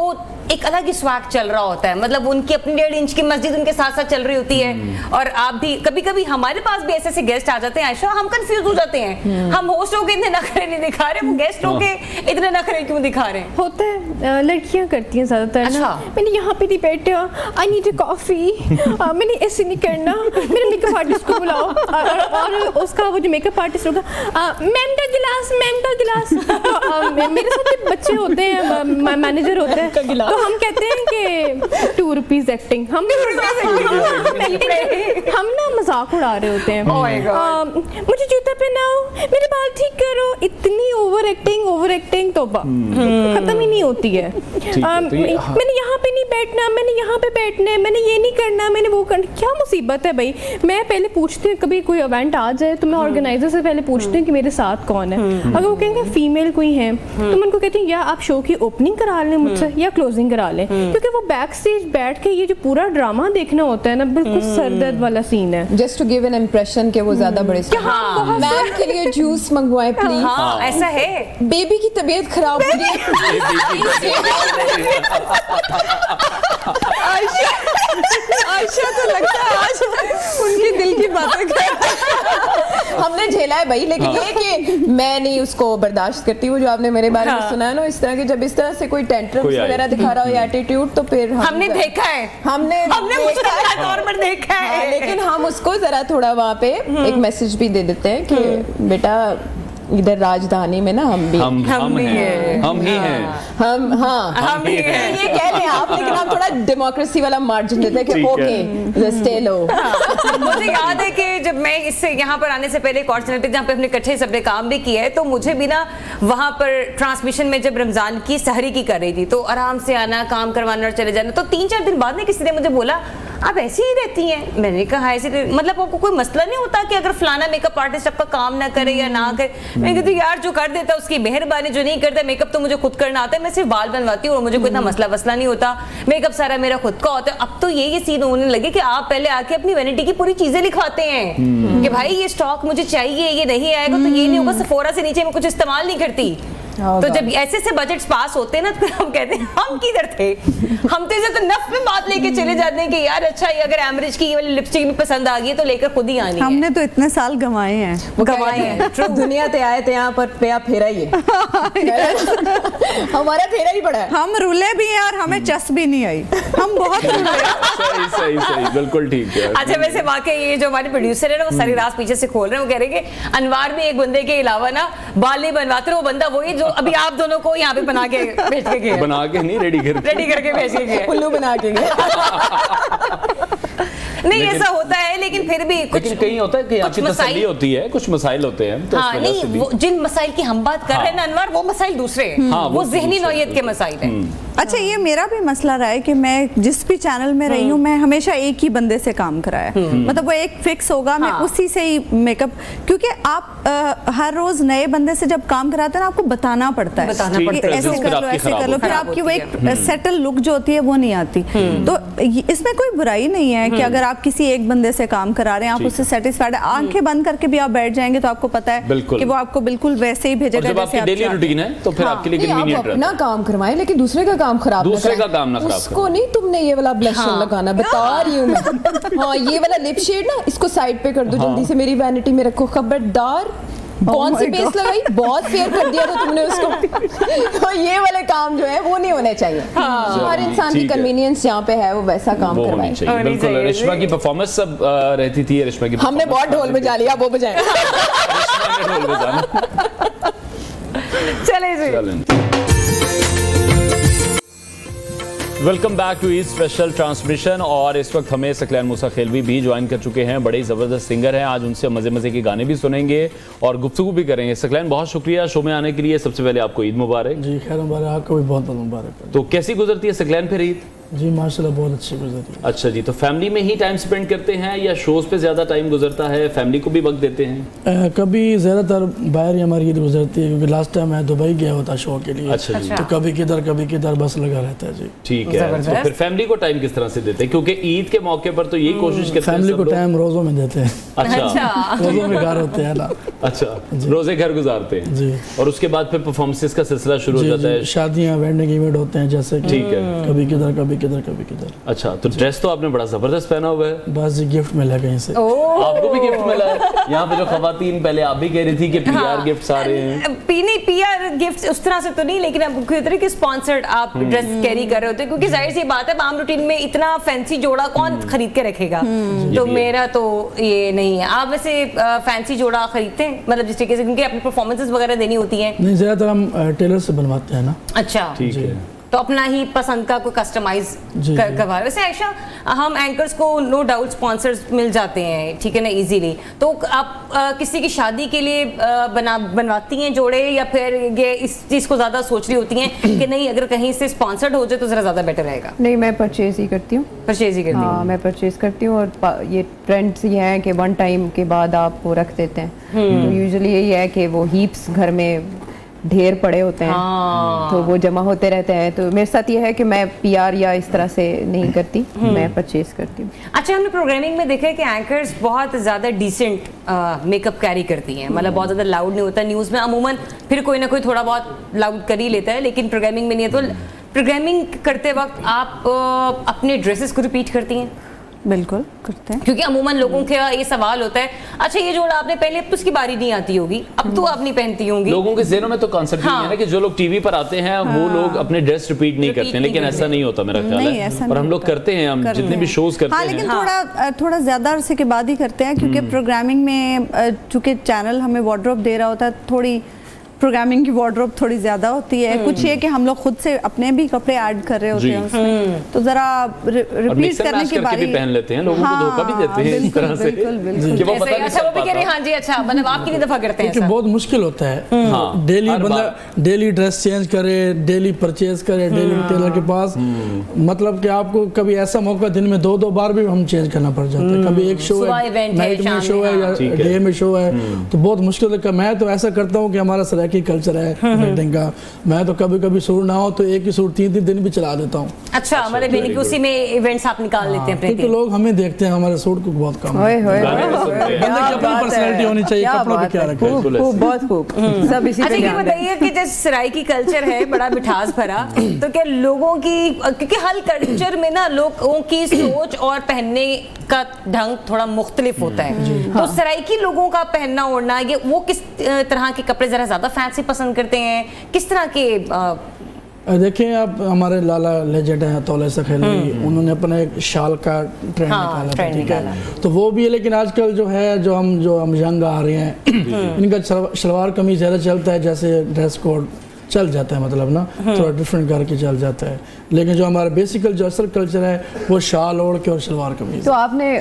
एक अलग ही स्वैग चल रहा होता है, मतलब उनकी अपनी 1.5 इंच की मस्जिद उनके साथ साथ चल रही होती है, और आप भी कभी कभी हमारे पास भी ऐसे गेस्ट आ जाते हैं आयशा, हम कंफ्यूज हो जाते हैं, हम होस्ट होके इतने नखरे नहीं दिखा रहे, वो गेस्ट होके इतने नखरे क्यों दिखा रहे हैं। होता है, लड़कियां करती हैं ज्यादातर। अच्छा। मैंने यहाँ पे नहीं बैठा, आई नीड अ कॉफी, मैंने ऐसे नहीं करना, मेरे मेकअप आर्टिस्ट को बुलाओ, और उसका वो जो मेकअप आर्टिस्ट होगा, मैम का गिलास, मैम का गिलास। मेरे साथ भी बच्चे होते हैं, मैनेजर होते हैं, तो हम कहते हैं कि 2 रुपीज एक्टिंग, हम ना मजाक उड़ा रहे होते हैं। मुझे जूता पहनाओ, मेरे बाल ठीक करो, इतनी ओवर एक्टिंग तो खत्म ही नहीं होती है। मैंने यहाँ पे नहीं बैठना, मैंने यहाँ पे बैठना है, मैंने ये नहीं करना, मैंने वो करना। क्या मुसीबत है भाई। मैं पहले पूछती हूँ, कभी कोई इवेंट आ जाए तो मैं ऑर्गेनाइजर से पहले पूछती हूँ कि मेरे साथ कौन है। अगर वो कहेंगे फीमेल कोई है तो मैं उनको कहती हूँ या आप शो की ओपनिंग करा लें मुझसे या क्लोजिंग करा लें, क्योंकि वो बैक स्टेज बैठ के ये जो पूरा ड्रामा देखना होता है ना, बिल्कुल सरदर्द वाला सीन है। Just to give an impression के वो ज्यादा बड़े मैम के लिए जूस मंगवाए प्लीज। हाँ, ऐसा है। बेबी की तबीयत खराब हो रही आयशा तो लगता है आज उनकी दिल की बातें कर हमने झेला है भाई, लेकिन ये कि मैं नहीं उसको बर्दाश्त करती। वो जो आपने मेरे बारे में सुना है ना, इस तरह के जब इस तरह से कोई टेंट्रम्स वगैरह दिखा रहा हो या एटीट्यूड, तो फिर हमने देखा है, हमने तौर पर देखा है, लेकिन हम उसको जरा थोड़ा वहाँ पे एक मैसेज भी दे देते हैं कि बेटा इधर राजधानी में ना हम ही हैं, हम ही हैं, हम ही हैं, ये कह लें आप, लेकिन आप थोड़ा डेमोक्रेसी वाला मार्जिन देते हैं कि ओके स्टे लो। मुझे याद है कि जब मैं इससे यहाँ पर आने से पहले एक और चैनल पे जहाँ पे अपने इकट्ठे सबने काम भी किया है, तो मुझे भी ना वहाँ पर ट्रांसमिशन में जब रमजान की सहरी की कर रही थी, तो आराम से आना, काम करवाना और चले जाना। तो 3-4 दिन बाद में किसी ने मुझे बोला आप ऐसी ही रहती हैं। मैंने कहा ऐसी, मतलब आपको कोई मसला नहीं होता कि अगर फलाना मेकअप आर्टिस्ट आपका काम ना करे या ना करे? मैं कहती हूँ यार जो कर देता है उसकी मेहरबानी, जो नहीं करता मेकअप तो मुझे खुद करना आता है, मैं सिर्फ बाल बनवाती हूँ और मुझे कोई इतना मसला वसला नहीं होता, मेकअप सारा मेरा खुद का होता है। अब तो ये सीन होने लगे कि आप पहले आके अपनी वैनिटी की पूरी चीजें लिखवाते हैं कि भाई ये स्टॉक मुझे चाहिए, ये नहीं आएगा तो ये नहीं होगा, सेफोरा से नीचे मैं कुछ इस्तेमाल नहीं करती। तो जब ऐसे से बजट्स पास होते हैं ना, तो हम कहते हैं हम किधर थे, हम तो इसे तो नफ में बात लेके चले जाते हैं कि यार अच्छा ये अगर एमरिज की ये वाली लिपस्टिक भी पसंद आ गई तो लेकर खुद ही आनी है। हमने तो इतने साल गंवाए हैं, गंवाए हैं। दुनिया ते आए थे यहाँ पर पे फेरा ही है हमारा फेरा ही पड़ा है। हम रुले भी हैं और हमें चस भी नहीं आई, हम बहुत रुले। सही बिल्कुल ठीक है। अच्छा वैसे वाकई ये जो हमारे प्रोड्यूसर है ना, वो सारी रात पीछे से खोल रहे हैं, वो कह रहे हैं कि अनवार भी एक बंदे के अलावा ना बाल नहीं बनवाते, वो बंदा वही जो अभी आप दोनों को यहाँ पे बना के भेज के गए, बना के नहीं रेडी करके भेज के गए, उल्लू बना के गए। नहीं ऐसा होता है, लेकिन फिर भी लेकिन कहीं होता है कि आपकी तसल्ली होती है, कुछ मसाइल होते हैं तो हाँ, नहीं वो जिन मसाइल की हम बात कर रहे हैं ना अनवर, वो मसाइल दूसरे हैं, वो ज़हनी नौयत के मसाइल हैं। अच्छा ये मेरा भी मसला रहा है कि मैं जिस भी चैनल में रही हूँ, मैं हमेशा एक ही बंदे से काम कराया, मतलब वो एक फिक्स होगा, मैं उसी से ही मेकअप, क्योंकि आप हर रोज नए बंदे से जब काम कराते हैं ना, आपको बताना पड़ता है कि ऐसे कर लो ऐसे कर लो, फिर आपकी वो एक सेटल लुक जो होती है वो नहीं आती। तो इसमें कोई बुराई नहीं है कि अगर आप किसी एक बंदे से काम करा रहे हैं, आप उससे सेटिस्फाइड है, आंखें बंद करके भी आप बैठ जाएंगे तो आपको पता है कि वो आपको बिल्कुल वैसे ही भेजेगा जैसे आप डेली रूटीन है, तो फिर आपके लिए कन्वीनियंट रहता है। अपना काम करवाएं लेकिन दूसरे का काम खराब ना दूसरे का काम ना खराब उसको नहीं, तुमने ये वाला ब्लशर लगाना बता रही हूँ मैं, हाँ ये वाला लिप शेड ना इसको साइड पे कर दो जल्दी से, मेरी वैनिटी में रखो, खबरदार कौन सी बेस लगाई, बहुत फेयर कर दिया था तुमने उसको। तो ये वाले काम जो है वो नहीं होने चाहिए। हर इंसान की कन्वीनियंस जहाँ पे है वो वैसा काम करवाए। बिल्कुल। रेशमा की परफॉर्मेंस सब रहती थी, रेशमा की हमने बहुत ढोल बजा लिया, वो बजाए चले जी। Welcome back to Eid special transmission. और इस वक्त हमें सकलैन मूसा खेलवी भी ज्वाइन कर चुके हैं, बड़े ज़बरदस्त सिंगर हैं। आज उनसे मज़े मज़े के गाने भी सुनेंगे और गुफ्तगू भी करेंगे। सकलैन बहुत शुक्रिया शो में आने के लिए। सबसे पहले आपको ईद मुबारक। जी खैर मुबारक, आपको भी बहुत बहुत मुबारक। तो कैसी गुजरती है सकलैन फिर ईद? जी माशाल्लाह बहुत अच्छी गुजरी है। अच्छा जी, तो फैमिली में ही टाइम स्पेंड करते हैं या शोज पे ज़्यादा टाइम गुजरता है, फैमिली को भी वक्त देते हैं? कभी ज़्यादातर बाहर ही हमारी ईद गुजरती है, क्योंकि लास्ट टाइम मैं दुबई गया होता शो के लिए। अच्छा जी। तो कभी किधर बस लगा रहता है जी। ठीक है। तो फिर फैमिली को टाइम किस तरह से देते हैं, क्योंकि ईद के मौके पर तो यही कोशिश करते हैं फैमिली को टाइम रोज़ों में देते हैं। अच्छा रोज़ों में घर होते हैं ना। अच्छा, रोजे घर गुजारते हैं जी। और उसके बाद फिर परफॉर्मेंसेस का सिलसिला शुरू हो जाता है, शादियाँ वेडिंग इवेंट होते हैं जैसे। ठीक है। कभी किधर। अच्छा, तो ड्रेस तो आपने बड़ा जबरदस्त पहना हुआ है। बस गिफ्ट मिला कहीं से। आपको भी गिफ्ट मिला है? यहाँ पे जो खवातीन, पहले आप भी कह रही थी कि पीआर गिफ्ट्स आ रहे हैं। पीआर गिफ्ट्स उस तरह से तो नहीं, लेकिन आपको किस तरह की स्पॉन्सर्ड आप ड्रेस कैरी कर रहे होते हैं, क्योंकि जाहिर सी बात है आम रूटीन में इतना फैंसी जोड़ा कौन खरीद के रखेगा। तो मेरा तो ये नहीं है। आप वैसे फैंसी जोड़ा खरीदते हैं, मतलब जिस तरीके से, क्योंकि अपनी परफॉर्मेंसेस वगैरह देनी होती हैं? नहीं, ज़्यादातर हम टेलर से बनवाते हैं ना। अच्छा, ठीक है। तो अपना ही पसंद का कोई कस्टमाइज करवा। वैसे आयशा, हम एंकर्स को नो डाउट स्पॉन्सर्स मिल जाते हैं, ठीक है ना, इजीली। तो आप किसी की शादी के लिए बनवाती हैं जोड़े, या फिर ये इस चीज़ को ज़्यादा सोच रही होती हैं कि नहीं अगर कहीं से स्पॉन्सर्ड हो जाए तो ज़रा ज़्यादा बेटर रहेगा? नहीं, मैं परचेज ही करती हूँ। परचेज ही करती हूँ? हाँ, मैं परचेज करती हूँ। और ये ट्रेंड्स ये हैं कि वन टाइम के बाद आप वो रख देते हैं। तो यूजुअली यही है कि वो हीप्स घर में ढेर पड़े होते हैं, तो वो जमा होते रहते हैं। तो मेरे साथ ये है कि मैं पीआर या इस तरह से नहीं करती, मैं परचेज करती हूँ। अच्छा, हमने प्रोग्रामिंग में देखा है कि एंकर्स बहुत ज़्यादा डिसेंट मेकअप कैरी करती हैं, मतलब बहुत ज़्यादा लाउड नहीं होता। न्यूज़ में अमूमन फिर कोई ना कोई थोड़ा बहुत लाउड कर ही लेता है, लेकिन प्रोग्रामिंग में नहीं है। तो प्रोग्रामिंग करते वक्त आप अपने ड्रेसेस को रिपीट करती हैं? बिल्कुल करते हैं। क्योंकि अमूमन लोगों का ये सवाल होता है, अच्छा ये जोड़ा आपने पहले, अब तो उसकी बारी नहीं आती होगी, अब तो आप नहीं पहनती होंगी। लोगों के ज़हनों में तो कॉन्सेप्ट ये है ना कि जो लोग टीवी पर आते हैं वो लोग अपने ड्रेस रिपीट नहीं करते, लेकिन ऐसा नहीं होता मेरा ख्याल है, और हम लोग करते हैं, हम जितने भी शोज करते हैं। लेकिन थोड़ा ज्यादा अरसे के बाद ही करते हैं, क्योंकि प्रोग्रामिंग में चूंकि चैनल हमें वार्डरोब दे रहा होता है, थोड़ी प्रोग्रामिंग की वार्डरोब थोड़ी ज्यादा होती है। कुछ ये कि हम लोग खुद से अपने भी कपड़े ऐड कर रहे होते हैं उसमें, तो जरा रिपीट करने की बारी भी पहन लेते हैं, लोगों को धोखा भी देते हैं इस तरह से कि वो पता नहीं चल पाता। हाँ जी, अच्छा मतलब आप कितनी दफा करते हैं? क्योंकि बहुत मुश्किल होता है, डेली बंदा डेली ड्रेस चेंज करे, डेली परचेज करे, डेली टेलर के पास, मतलब कि आपको कभी ऐसा मौका दिन में 2-2 बार भी हम चेंज करना पड़ जाता है। कभी एक शो है, नाइट में शो है या डे में शो है, तो बहुत मुश्किल है। मैं तो ऐसा करता हूँ कि हमारा की कल्चर है वेडिंग का, मैं तो कभी कभी सूट ना हो तो एक ही सूट 3 दिन भी चला देता हूँ। अच्छा, मतलब यानी कि उसी में इवेंट्स आप निकाल लेते हैं अपने, क्योंकि लोग हमें देखते हैं, हमारे सूट को बहुत कम है। बंदे की अपनी पर्सनालिटी होनी चाहिए, कपड़ों पे क्या रखे। बहुत खूब, सब इसी पे। अच्छा ये बताइए कि जैसे सराइकी कल्चर है बड़ा मिठास भरा, तो क्या लोगों की, क्योंकि हर कल्चर में ना लोगों की सोच और पहनने का ढंग थोड़ा मुख्तलिफ होता है, तो सराइकी लोगों का पहनना ओढ़ना, ये वो किस तरह के कपड़े जरा ज्यादा फैंसी पसंद करते हैं, किस तरह के? देखिए आप, हमारे लाला लेजेंड हैं तौले सखेली, उन्होंने अपना एक शाल का ट्रेंड निकाला था, ठीक है, तो वो भी है। लेकिन आजकल जो है, जो हम यंग आ रहे हैं, इनका शलवार कमीज ज़्यादा चलता है, जैसे ड्रेस कोड चल जाता है, मतलब ना थोड़ा डिफरेंट करके चल जाता है। लेकिन जो हमारा बेसिकल जो असल कल्चर है वो शाल ओढ़ के और शलवार कमीज। तो आपने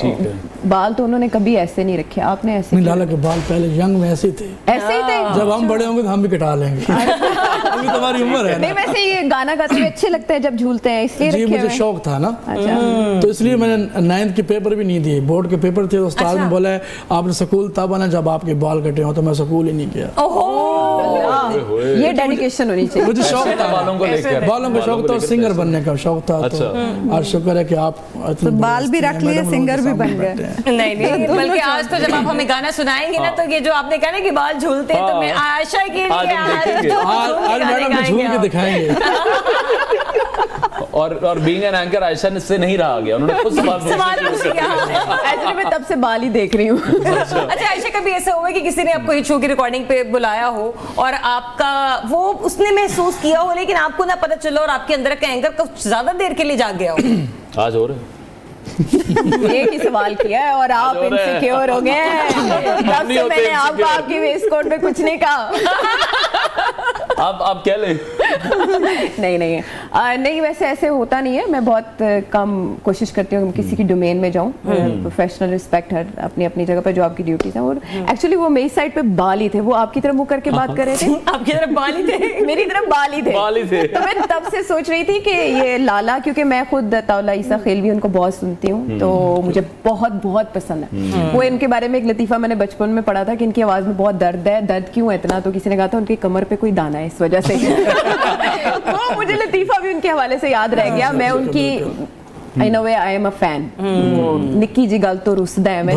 बाल तो उन्होंने कभी ऐसे नहीं रखे, आपने ऐसे? लाला के बाल पहले यंग में ऐसे थे, ऐसे ही थे। जब हम बड़े होंगे तो हम भी कटा लेंगे। अभी तुम्हारी उम्र है। नहीं, वैसे ये गाना गाते हुए अच्छे लगते हैं जब झूलते हैं, इसलिए जी मुझे शौक था ना, तो इसलिए मैंने 9th के पेपर भी नहीं दिए, बोर्ड के पेपर थे। उस्ताद ने बोला आपने स्कूल तब आना जब आपके बाल कटे हो, तो मैं स्कूल ही नहीं गया। ये डेडिकेशन होनी चाहिए। मुझे शौक था बालों को लेकर, बालों का शौक था और सिंगर बनने का शौक था। अच्छा। तो आज शुक्र है कि आप तो बाल भी रख लिए, सिंगर भी बन गए। नहीं, बल्कि आज तो जब आप हमें गाना सुनाएंगे ना, तो ये जो आपने कहा ना कि बाल झूलते हैं, तो मैं आशा के लिए आज मैडम झूल के दिखाएंगे। और बीइंग एन एंकर आयशा से नहीं रहा गया, उन्होंने खुद सवाल किया। एक्चुअली मैं तब से बाल ही देख रही हूँ। अच्छा आयशा, कभी ऐसा हुआ कि किसी ने आपको हिट शो की रिकॉर्डिंग पे बुलाया हो और आपका वो उसने महसूस किया हो, लेकिन आपको ना पता चला और आपके अंदर का एंकर कुछ ज्यादा देर के लिए जाग गया हो? आज हो रहे एक ही सवाल किया है और आप इनसिक्योर हो गए। तब से मैंने आपको आपकी वेस्ट कोट में कुछ नहीं कहा। आप क्या लें? नहीं, वैसे ऐसे होता नहीं है। मैं बहुत कम कोशिश करती हूँ किसी की डोमेन में जाऊँ। प्रोफेशनल रिस्पेक्ट है अपनी अपनी जगह पर, जो आपकी ड्यूटीज हैं। और एक्चुअली वो मेरी साइड पे बाल ही थे, वो आपकी तरफ मुँह करके बात कर रहे थे। आपकी तरफ बाल ही थे, मेरी तरफ बाल ही थे। तो मैं तब से सोच रही थी कि ये लाला, क्योंकि मैं खुद तौला ईसा खेलवी उनको बहुत सुनती हूँ, तो मुझे बहुत बहुत पसंद है। वो इनके बारे में एक लतीफ़ा मैंने बचपन में पढ़ा था कि इनकी आवाज़ में बहुत दर्द है। दर्द क्यों है इतना? तो किसी ने कहा था उनकी कमर पे कोई दाना है, इस वजह से। तो मुझे लतीफ़ा भी उनके हवाले से याद रह गया। मैं उनकी I know I am a fan। Nikki जी गल तो रुसदा है, मैं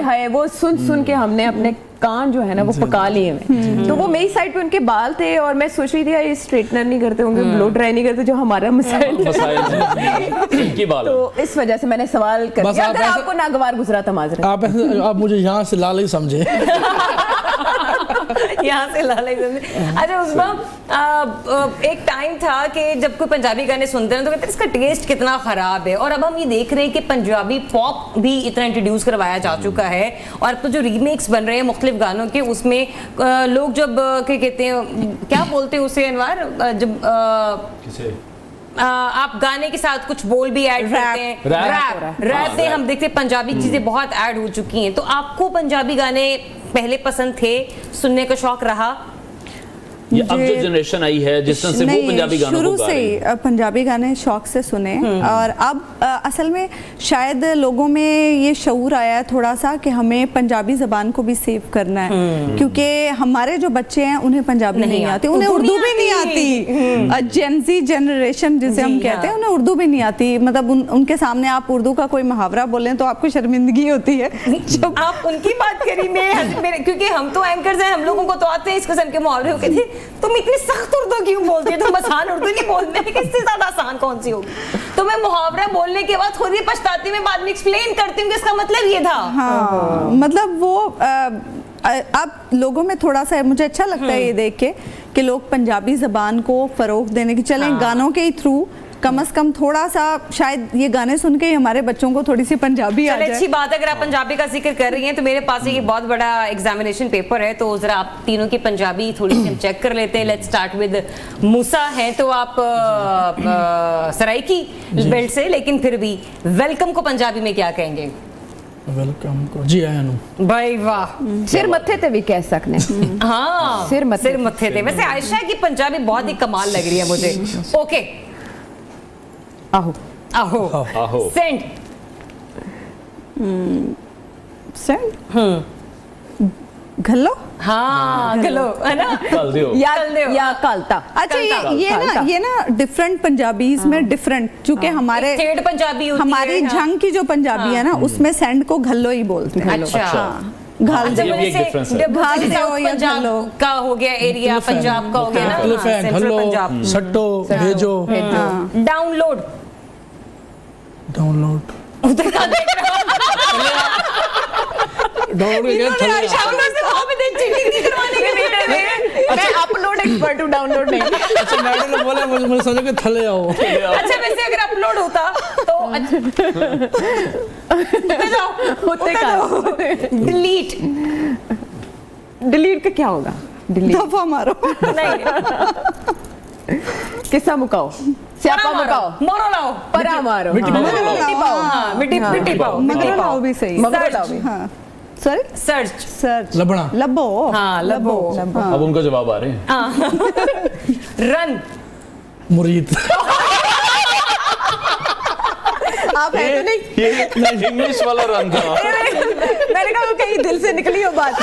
हाय वो सुन के हमने अपने कान जो है ना वो पका लिए हैं। तो वो मेरी साइड पे उनके बाल थे और मैं सोच रही थी यार ये स्ट्रेटनर नहीं करते होंगे, ब्लो ड्राई नहीं करते, जो हमारा मसाइल तो इस वजह से मैंने सवाल कर दिया। अगर आपको नागवार गुजरा था माजरा, आप मुझे यहाँ से लाल ही समझे। यहाँ से लाला समझे। अच्छा उसमें एक टाइम था कि जब कोई पंजाबी गाने सुनते हैं तो कहते हैं इसका टेस्ट कितना खराब है, और अब हम ये देख रहे हैं कि पंजाबी पॉप भी इतना इंट्रोड्यूस करवाया जा चुका है, और अब तो जो रीमेक्स बन रहे हैं मुख्तलिफ गानों के, उसमें लोग जब क्या कहते हैं, क्या बोलते हैं उसे अनवार, जब आप गाने के साथ कुछ बोल भी ऐड करते हैं, रैप में हम देखते हैं पंजाबी चीजें बहुत ऐड हो चुकी हैं। तो आपको पंजाबी गाने पहले पसंद थे, सुनने का शौक रहा? ये अब जो जनरेशन आई है जिस तरह से वो पंजाबी गानों शुरू से ही पंजाबी गाने शौक से सुने, और अब असल में शायद लोगों में ये शऊर आया है थोड़ा सा कि हमें पंजाबी ज़बान को भी सेव करना है, क्योंकि हमारे जो बच्चे हैं उन्हें पंजाबी नहीं आती, उन्हें उर्दू भी नहीं आती। जेनजी जनरेशन जिसे हम कहते हैं, उन्हें उर्दू भी नहीं आती। मतलब उनके सामने आप उर्दू का कोई मुहावरा बोलें तो आपको शर्मिंदगी होती है। जब आप उनकी बात करी, क्योंकि हम तो एंकर्स हैं, हम लोगों को तो आते हैं इस किस्म के मुहावरे, कहते तुम इतनी सख्त उर्दू क्यों बोलती है, तुम बस आसान उर्दू नहीं बोलते हैं कि इससे ज्यादा आसान कौन सी होगी। तो मैं मुहावरा बोलने के बाद खुद ही पछताती हूँ, मैं बाद में एक्सप्लेन करती हूँ कि इसका मतलब ये था। हाँ, मतलब वो अब लोगों में थोड़ा सा मुझे अच्छा लगता है ये देख के कि लोग पंजाबी जबान को फरोग देने की चलें, गानों के थ्रू कम से कम थोड़ा सा, शायद ये गाने सुन के ही हमारे बच्चों को थोड़ी सी पंजाबी आ जाए। अच्छी बात है, अगर आप पंजाबी का जिक्र कर रही हैं तो मेरे पास एक बहुत बड़ा एग्जामिनेशन पेपर है, तो जरा आप तीनों की पंजाबी थोड़ी सी हम चेक कर लेते हैं। लेट्स स्टार्ट विद मूसा है, तो आप सराइकी बेल्ट से, लेकिन फिर भी वेलकम को पंजाबी में क्या कहेंगे? वेलकम को जी आया नु भाई वाह, सिर मत्थे ते भी कह सकने। हाँ, सिर मत्थे थे। वैसे आयशा की पंजाबी बहुत ही कमाल लग रही है मुझे। ओके, आहो आहो आहो, सेंड सेंड घल्लो, हाँ गलो है ना, कल दियो या कालता। अच्छा ये ना डिफरेंट पंजाबीज में डिफरेंट, चूंकि हमारे थेड़ पंजाबी होती हमारी है, झंग की जो पंजाबी है ना उसमें सेंड को घल्लो ही बोलते हैं। अच्छा, घाल अच्छा, दो, ये भी एक difference है। घाल दो या पंजाब घल्लो का हो गया एरिया, पंजाब का हो गया मुख्तलिफ है, सेंट्रल घल्लो, पंजाब। सट्टो, भेजो, डाउनलोड, डाउनलोड, उधर का देख रहा डाउनलोड मैं अपलोड एक्सपर्ट हूँ, डाउनलोड नहीं। अच्छा मैडम ने बोला, मुझे समझा कि थले आओ। अच्छा, वैसे अगर अपलोड होता तो डिलीट, डिलीट का क्या होगा? डिलीट दफा मारो, किस्सा मुकाओ, स्यापा मुकाओ, मोरो लाओ, परा मारो, मिट्टी हाँ। पाओ। मिट्टी पाओ, हाँ, मिट्टी पाओ, मगर लाओ भी सही, मगर लाओ भी। हाँ सॉरी, सर्च, सर्च, लबड़ा, लबो, हाँ लबो, अब उनका जवाब आ रहे हैं। रन, मुरीद, आप है तो नहीं, ये इंग्लिश वाला रन था। मैंने कहा वो कहीं दिल से निकली हो बात,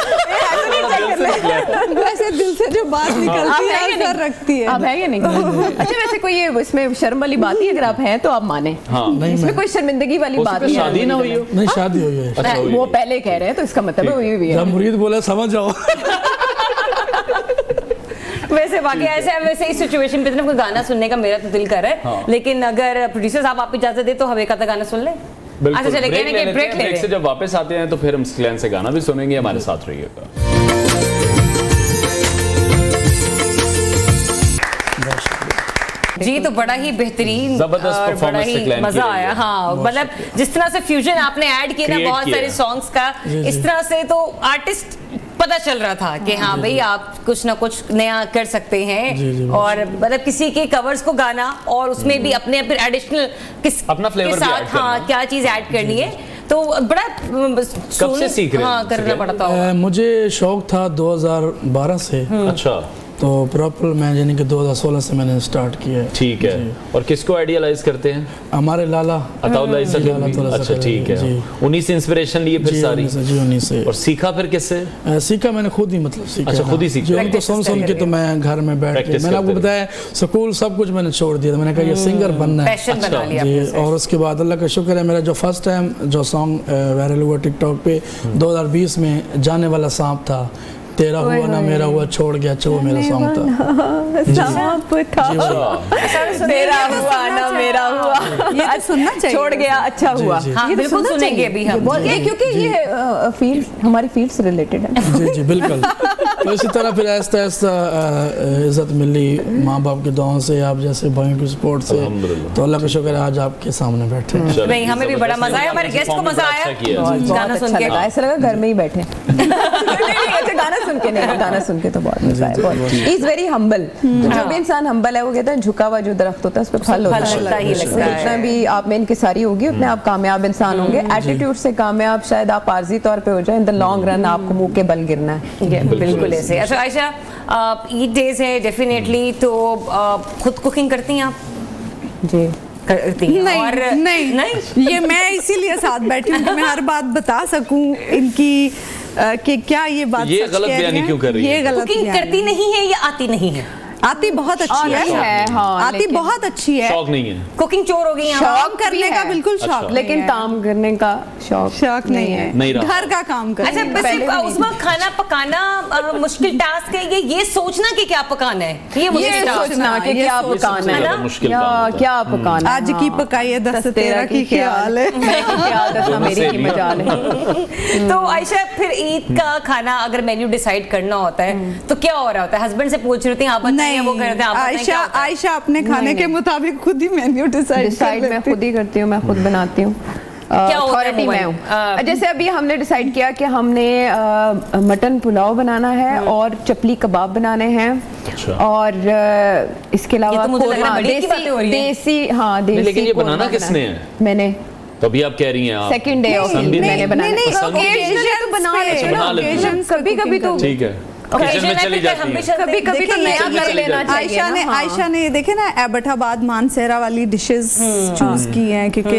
वैसे दिल से जो बात निकलती है असर रखती है। आप है या नहीं? अच्छा, वैसे कोई ये इसमें शर्म वाली बात ही, अगर आप हैं तो आप माने, हाँ, इसमें कोई शर्मिंदगी वाली बात नहीं है। शादी ना हुई हो? नहीं शादी हुई है। अच्छा, हुई वो है। पहले कह रहे हैं तो इसका मतलब हुई भी है। जब मुरीद बोला समझ जाओ। वैसे बाकी ऐसे वैसे इस सिचुएशन पे कोई गाना सुनने का मेरा तो दिल कर रहा है, हाँ। लेकिन अगर प्रोड्यूसर साहब आप इजाजत दे तो हवे का गाना सुन ले। अच्छा चले, कहने के ब्रेक ले ब्रेक से जब वापस आते हैं तो फिर हम स्क्लैन से गाना भी सुनेंगे। हमारे साथ रहिएगा। जी, तो बड़ा ही बेहतरीन जबरदस्त और बड़ा performance ही decline मजा की आया। हाँ, मतलब जिस तरह से फ्यूजन आपने ऐड किया ना Create बहुत किया। सारे सॉन्ग्स का, इस तरह से तो आर्टिस्ट पता चल रहा था कि हाँ भाई आप कुछ ना कुछ नया कर सकते हैं। और मतलब किसी के कवर्स को गाना और उसमें भी अपने फिर एडिशनल किस अपना फ्लेवर के साथ, हाँ क्या चीज ऐड करनी है, तो बड़ा कब से सीख रहे हैं? हाँ करना पड़ता होगा। मुझे शौक था 2012 से, अच्छा, तो प्रॉपर मैं यानी कि 2016 से मैंने स्टार्ट किया है। ठीक है। और किसको आइडियलाइज करते हैं? हमारे लाला अताउल्लाह इसा लाला थोड़ा सा अच्छा, ठीक है। जी। उन्हीं से इंस्पिरेशन लिए फिर जी, सारी? उन्हीं से। और सीखा फिर किससे? सीखा मैंने खुद ही, मतलब सीखा। अच्छा, खुद ही सीखा। जी, उनको सुन के तो मैं घर में बैठ के, मैंने आपको बताया स्कूल सब कुछ मैंने छोड़ दिया था। मैंने कहा ये सिंगर बनना है। पैशन बना लिया जी, आपने। और उसके बाद अल्लाह का शुक्र है, मेरा जो फर्स्ट टाइम जो सॉन्ग वायरल हुआ टिकटॉक पे 2020 में, जाने वाला सांप था, तेरा हुआ ना मेरा हुआ, छोड़ गया अच्छा, वो मेरा सॉन्ग था। सांप था, तेरा हुआ ना मेरा हुआ, ये तो सुनना चाहिए, छोड़ गया अच्छा हुआ। हाँ ये तो बिल्कुल सुनना सुनेंगे चाहिए। अभी हम। ये क्योंकि ये फील्ड हमारी फील्ड से रिलेटेड है। जी जी बिल्कुल। तो इसी तरह फिर आहिस्ता आहिस्ता इज्जत मिली माँ बाप की दुआओं से, आप जैसे भाइयों की सपोर्ट से, तो अल्लाह का शुक्र है आज आपके सामने बैठे हैं। नहीं, हमें भी बड़ा मजा आया, हमारे गेस्ट को मजा आया गाना सुन के। ऐसा लगा घर में ही बैठे। गाना सुन के नहीं, गाना सुन के तो बहुत मजा आया। He is very humble. जो भी इंसान हम्बल है वो कहते हैं झुका हुआ जो दरख्त होता है उस पर फल होता है। जितना भी आप में इनकिसारी होगी उतने आप कामयाब इंसान होंगे। एटीट्यूड से कामयाब शायद आप आर्जी तौर पे हो जाए, इन द लॉन्ग रन आपको मुंह के बल गिरना है। बिल्कुल ऐसे। अच्छा आयशा, ईद डेज है डेफिनेटली, तो खुद कुकिंग करती हैं आप? जी करती हैं? नहीं, और नहीं ये मैं इसीलिए साथ बैठी हूँ कि मैं हर बात बता सकूं इनकी कि क्या ये बात ये सच गलत कह रही बयानी हैं। क्यों कर रही है? ये गलत कुकिंग बयानी करती नहीं है या आती नहीं है? आती बहुत अच्छी है, हाँ, आती बहुत अच्छी है, शौक नहीं है, कुकिंग चोर हो गई शौक करने का बिल्कुल शौक, अच्छा। लेकिन काम करने का शौक नहीं है, नहीं रहा। घर का काम अच्छा करने बस उसमें खाना पकाना मुश्किल टास्क है, ये सोचना कि क्या पकाना है, ये मुश्किल टास्क सोचना कि क्या पकाना है, मुश्किल काम होता है। क्या पकाना है। आज की पकाई है 10 13 की ख्याल है, मैं की ख्याल 10 मेरी की मजाल है। तो आयशा फिर ईद का खाना अगर मेन्यू डिसाइड करना होता है तो क्या हो रहा होता है? हस्बैंड से पूछ रही थी आप बताइए, वो करते हैं आप बताएं, क्या होता है? आयशा अपने खाने के मुताबिक खुद ही मेन्यू डिसाइड मैं खुद ही करती हूँ, मैं खुद बनाती हूँ। अथॉरिटी मैं हूँ। जैसे अभी हमने डिसाइड किया कि हमने मटन पुलाव बनाना है और चपली कबाब बनाने हैं, और इसके अलावा देसी लेकिन ये बनाना किसने है? मैंने। तो अभी आप कह रही हैं आप सेकंड डे ऑफ मैंने बनाया, कभी कभी तो ठीक है, किचन में चली जाती है, कभी कभी तो नया कर लेना चाहिए। आयशा ने देखे ना एबटाबाद मानसेरा वाली डिशेस चूज की हैं, क्योंकि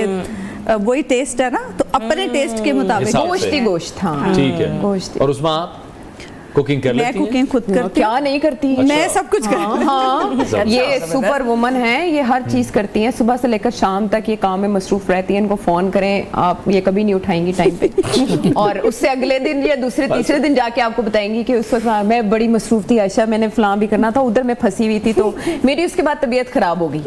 वही टेस्ट है ना, तो अपने टेस्ट के मुताबिक गोश्त, हाँ ठीक है। गोश्त। और उसमें आप कुकिंग कर लेती हैं? मैं कुकिंग खुद करती क्या नहीं करती, मैं सब कुछ करती हाँ, ये सुपर वुमन है, ये हर चीज करती हैं, सुबह से लेकर शाम तक ये काम में मसरूफ रहती हैं। इनको फोन करें आप, ये कभी नहीं उठाएंगी टाइम पे और उससे अगले दिन या दूसरे तीसरे दिन जाके आपको बताएंगी कि उस वक्त मैं बड़ी मसरूफ थी आयशा, मैंने फलां भी करना था, उधर मैं फंसी हुई थी, तो मेरी उसके बाद तबीयत खराब हो गई।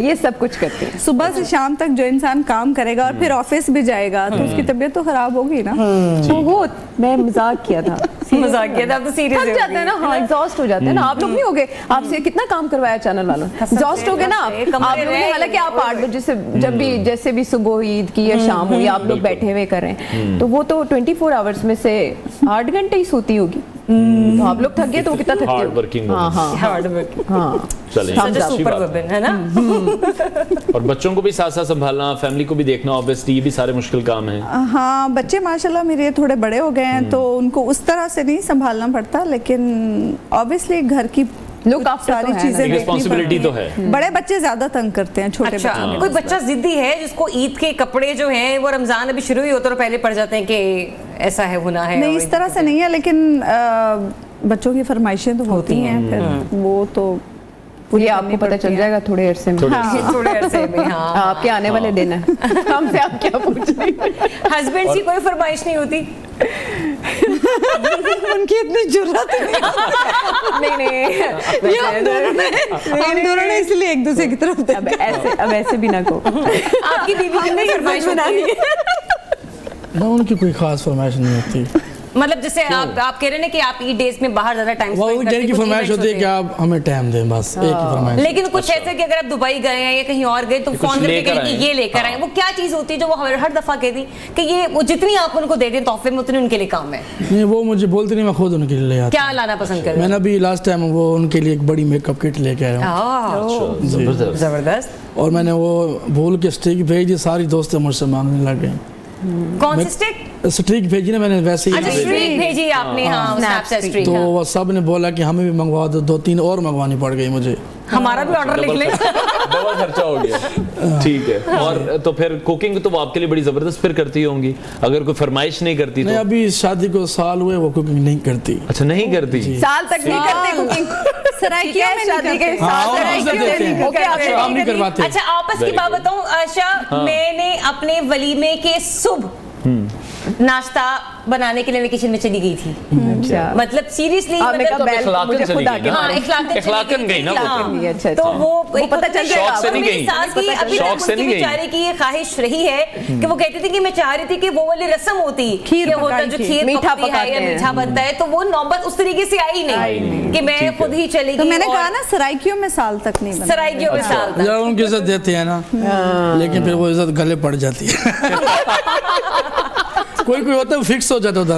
ये सब कुछ करती है। सुबह से शाम तक जो इंसान काम करेगा और फिर ऑफिस भी जाएगा तो उसकी तबीयत तो खराब होगी ना। वो मैं मजाक किया था, मजाक किया था, अब तो सीरियस थक जाते हैं ना, हाँ एग्जॉस्ट हो जाते हैं ना। आप लोग नहीं हो गए, आपसे कितना काम करवाया चैनल वालों ने, एग्जॉस्ट हो गए ना आप लोगों ने। हालांकि आप 8 बजे से जब भी जैसे भी सुबह ईद की या शाम हुई आप लोग बैठे हुए कर रहे हैं, तो वो तो 24 आवर्स में से 8 घंटे ही सोती होगी, तो आप लोग थक गए तो कितना थकते हो? हार्ड वर्किंग, हार्ड वर्किंग, हाँ चलिए सुपर वुमन है ना। और बच्चों को भी साथ साथ संभालना, फैमिली को भी देखना, ऑब्वियसली ये भी सारे मुश्किल काम हैं। हाँ, बच्चे माशाल्लाह मेरे थोड़े बड़े हो गए हैं तो उनको उस तरह से नहीं संभालना पड़ता, लेकिन ऑब्वियसली घर की लुक आफ्टर सारी चीजें रिस्पांसिबिलिटी तो है। बड़े बच्चे ज्यादा तंग करते हैं, छोटे अच्छा, बच्चे कोई बच्चा जिद्दी है जिसको ईद के कपड़े जो हैं वो रमजान अभी शुरू ही होते और पहले पड़ जाते हैं कि ऐसा है होना है? नहीं, इस तरह से नहीं है, लेकिन बच्चों की फरमाइशें तो होती हैं, फिर वो तो ये आपको पता चल जाएगा थोड़े अरसे में, थोड़े अरसे में। हाँ, आपके आने वाले दिन है, हमसे आप क्या पूछ रहे हैं? हस्बैंड की कोई फरमाइश नहीं होती? उनकी इतनी जरूरत नहीं, हम दोनों ने इसलिए एक दूसरे की तरफ अब ऐसे भी ना कहो। आपकी बीवी की कोई फरमाइश बनानी है? ना, उनकी कोई खास फरमाइश नहीं होती। मतलब जैसे आप कह रहे हैं कि आप ईद डेज में बाहर ज्यादा टाइम वो की फरमाइश होती है कि आप हमें टाइम दें, बस एक ही फरमाइश। लेकिन कुछ ऐसे कि अगर आप दुबई गए हैं या कहीं और गए तो फोन करके कहें कि ये लेकर आए, वो क्या चीज होती है जो वो हर दफा कहती कि ये वो जितनी आप उनको दे दें तोहफे में उतनी उनके लिए काम है? नहीं, वो मुझे बोलती नहीं, मैं खुद उनके लिए ले आता। क्या लाना पसंद कर? मैंने अभी लास्ट टाइम वो उनके लिए एक बड़ी मेकअप किट लेके आया हूँ, जबरदस्त। और मैंने वो भूल के स्टिक भेजी, सारी दोस्तें मुझसे मांगने लग गए। कौन सी स्टिक? स्ट्रीक भेजी ना मैंने, वैसे ही अच्छा, स्ट्रीक भेजी आपने, हाँ, स्नैपचैट स्ट्रीक। तो वो सब ने बोला कि हमें भी मंगवा दो, 2-3 और मंगवानी पड़ गई मुझे। हमारा भी ऑर्डर लिख ले। डबल खर्चा हो गया। ठीक है। और तो फिर कुकिंग तो वो आपके लिए बड़ी जबरदस्त फिर करती होंगी, अगर कोई फरमाइश नहीं करती नहीं, तो? अभी शादी को साल हुए, वो कुकिंग नहीं करती। अच्छा, नहीं करती? साल तक नहीं करते कुकिंग, सराइकिया में शादी के काम नहीं करवाते। अच्छा, आपस की बात बताऊं आशा, मैंने अपने वलीमे के सुबह नाश्ता बनाने के लिए मैं किचन में चली गई थी। मतलब सीरियसली इखलाकन गई ना वो, अच्छा, तो वो पता चल जाएगा। शौक से नहीं गई, शौक से नहीं गई। बेचारे की ये ख्वाहिश रही है कि वो कहती थी कि मैं चाह रही थी कि वो वाली रस्म होती, खीर होता जो खीर मीठा है या मीठा बनता है, तो वो नौबत उस तरीके से आई नहीं कि मैं खुद ही चली गई। तो मैंने कहा ना सराइकियों में साल तक नहीं, सराइकियों में साल तक उनकी इज्जत देते हैं ना, लेकिन फिर वो इज्जत गले पड़ जाती है। कोई होता है फिक्स हो जाता है उधर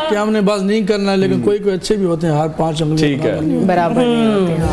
कि हमने बस नहीं करना है, लेकिन कोई अच्छे भी होते हैं, हर 5 उंगली बराबर नहीं होते हैं।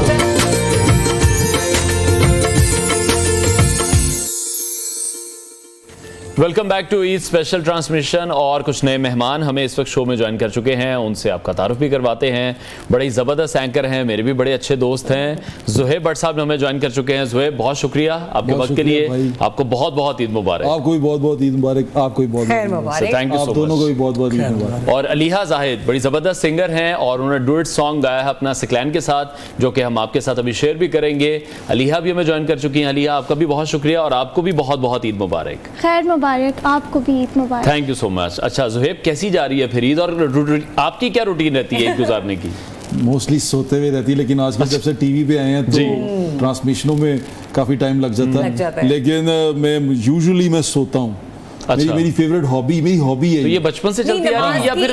Welcome back to Eid special transmission. और कुछ नए मेहमान हमें इस वक्त शो में ज्वाइन कर चुके हैं, उनसे आपका तारुफ भी करवाते हैं। बड़े ही ज़बरदस्त एंकर हैं, मेरे भी बड़े अच्छे दोस्त हैं। ज़ुहैब भट्ट साहब हमें ज्वाइन कर चुके हैं। ज़ुहैब, बहुत शुक्रिया आपके वक्त के लिए। आपको बहुत बहुत ईद मुबारक। आपको भी बहुत बहुत ईद मुबारक। आपको भी बहुत मुबारक। Thank you so much. दोनों को भी बहुत बहुत ईद मुबारक। और अलीहा जाहिद बड़ी ज़बरदस्त सिंगर हैं और उन्होंने डुएट सॉन्ग गाया है अपना सिक्लैन के साथ, जो कि हम आपके साथ अभी शेयर भी करेंगे। अलीहा भी हमें ज्वाइन कर चुकी हैं। अलीहा, आपका भी बहुत शुक्रिया और आपको भी बहुत बहुत ईद मुबारक। खैर मुबारक, आपको भी ईद मुबारक। Thank you so much. अच्छा ज़ुहैब, कैसी जा रही है फिर ईद, और आपकी क्या रूटीन रहती है ईद गुजारने की? मोस्टली सोते हुए रहती है, लेकिन आजकल जब से टीवी पे आए हैं तो ट्रांसमिशनों में काफ़ी टाइम लग जाता है। लेकिन मैं यूजुअली मैं सोता हूँ। अच्छा। मेरी फेवरेट हॉबी है। तो ये बचपन से चलती आ रही है या फिर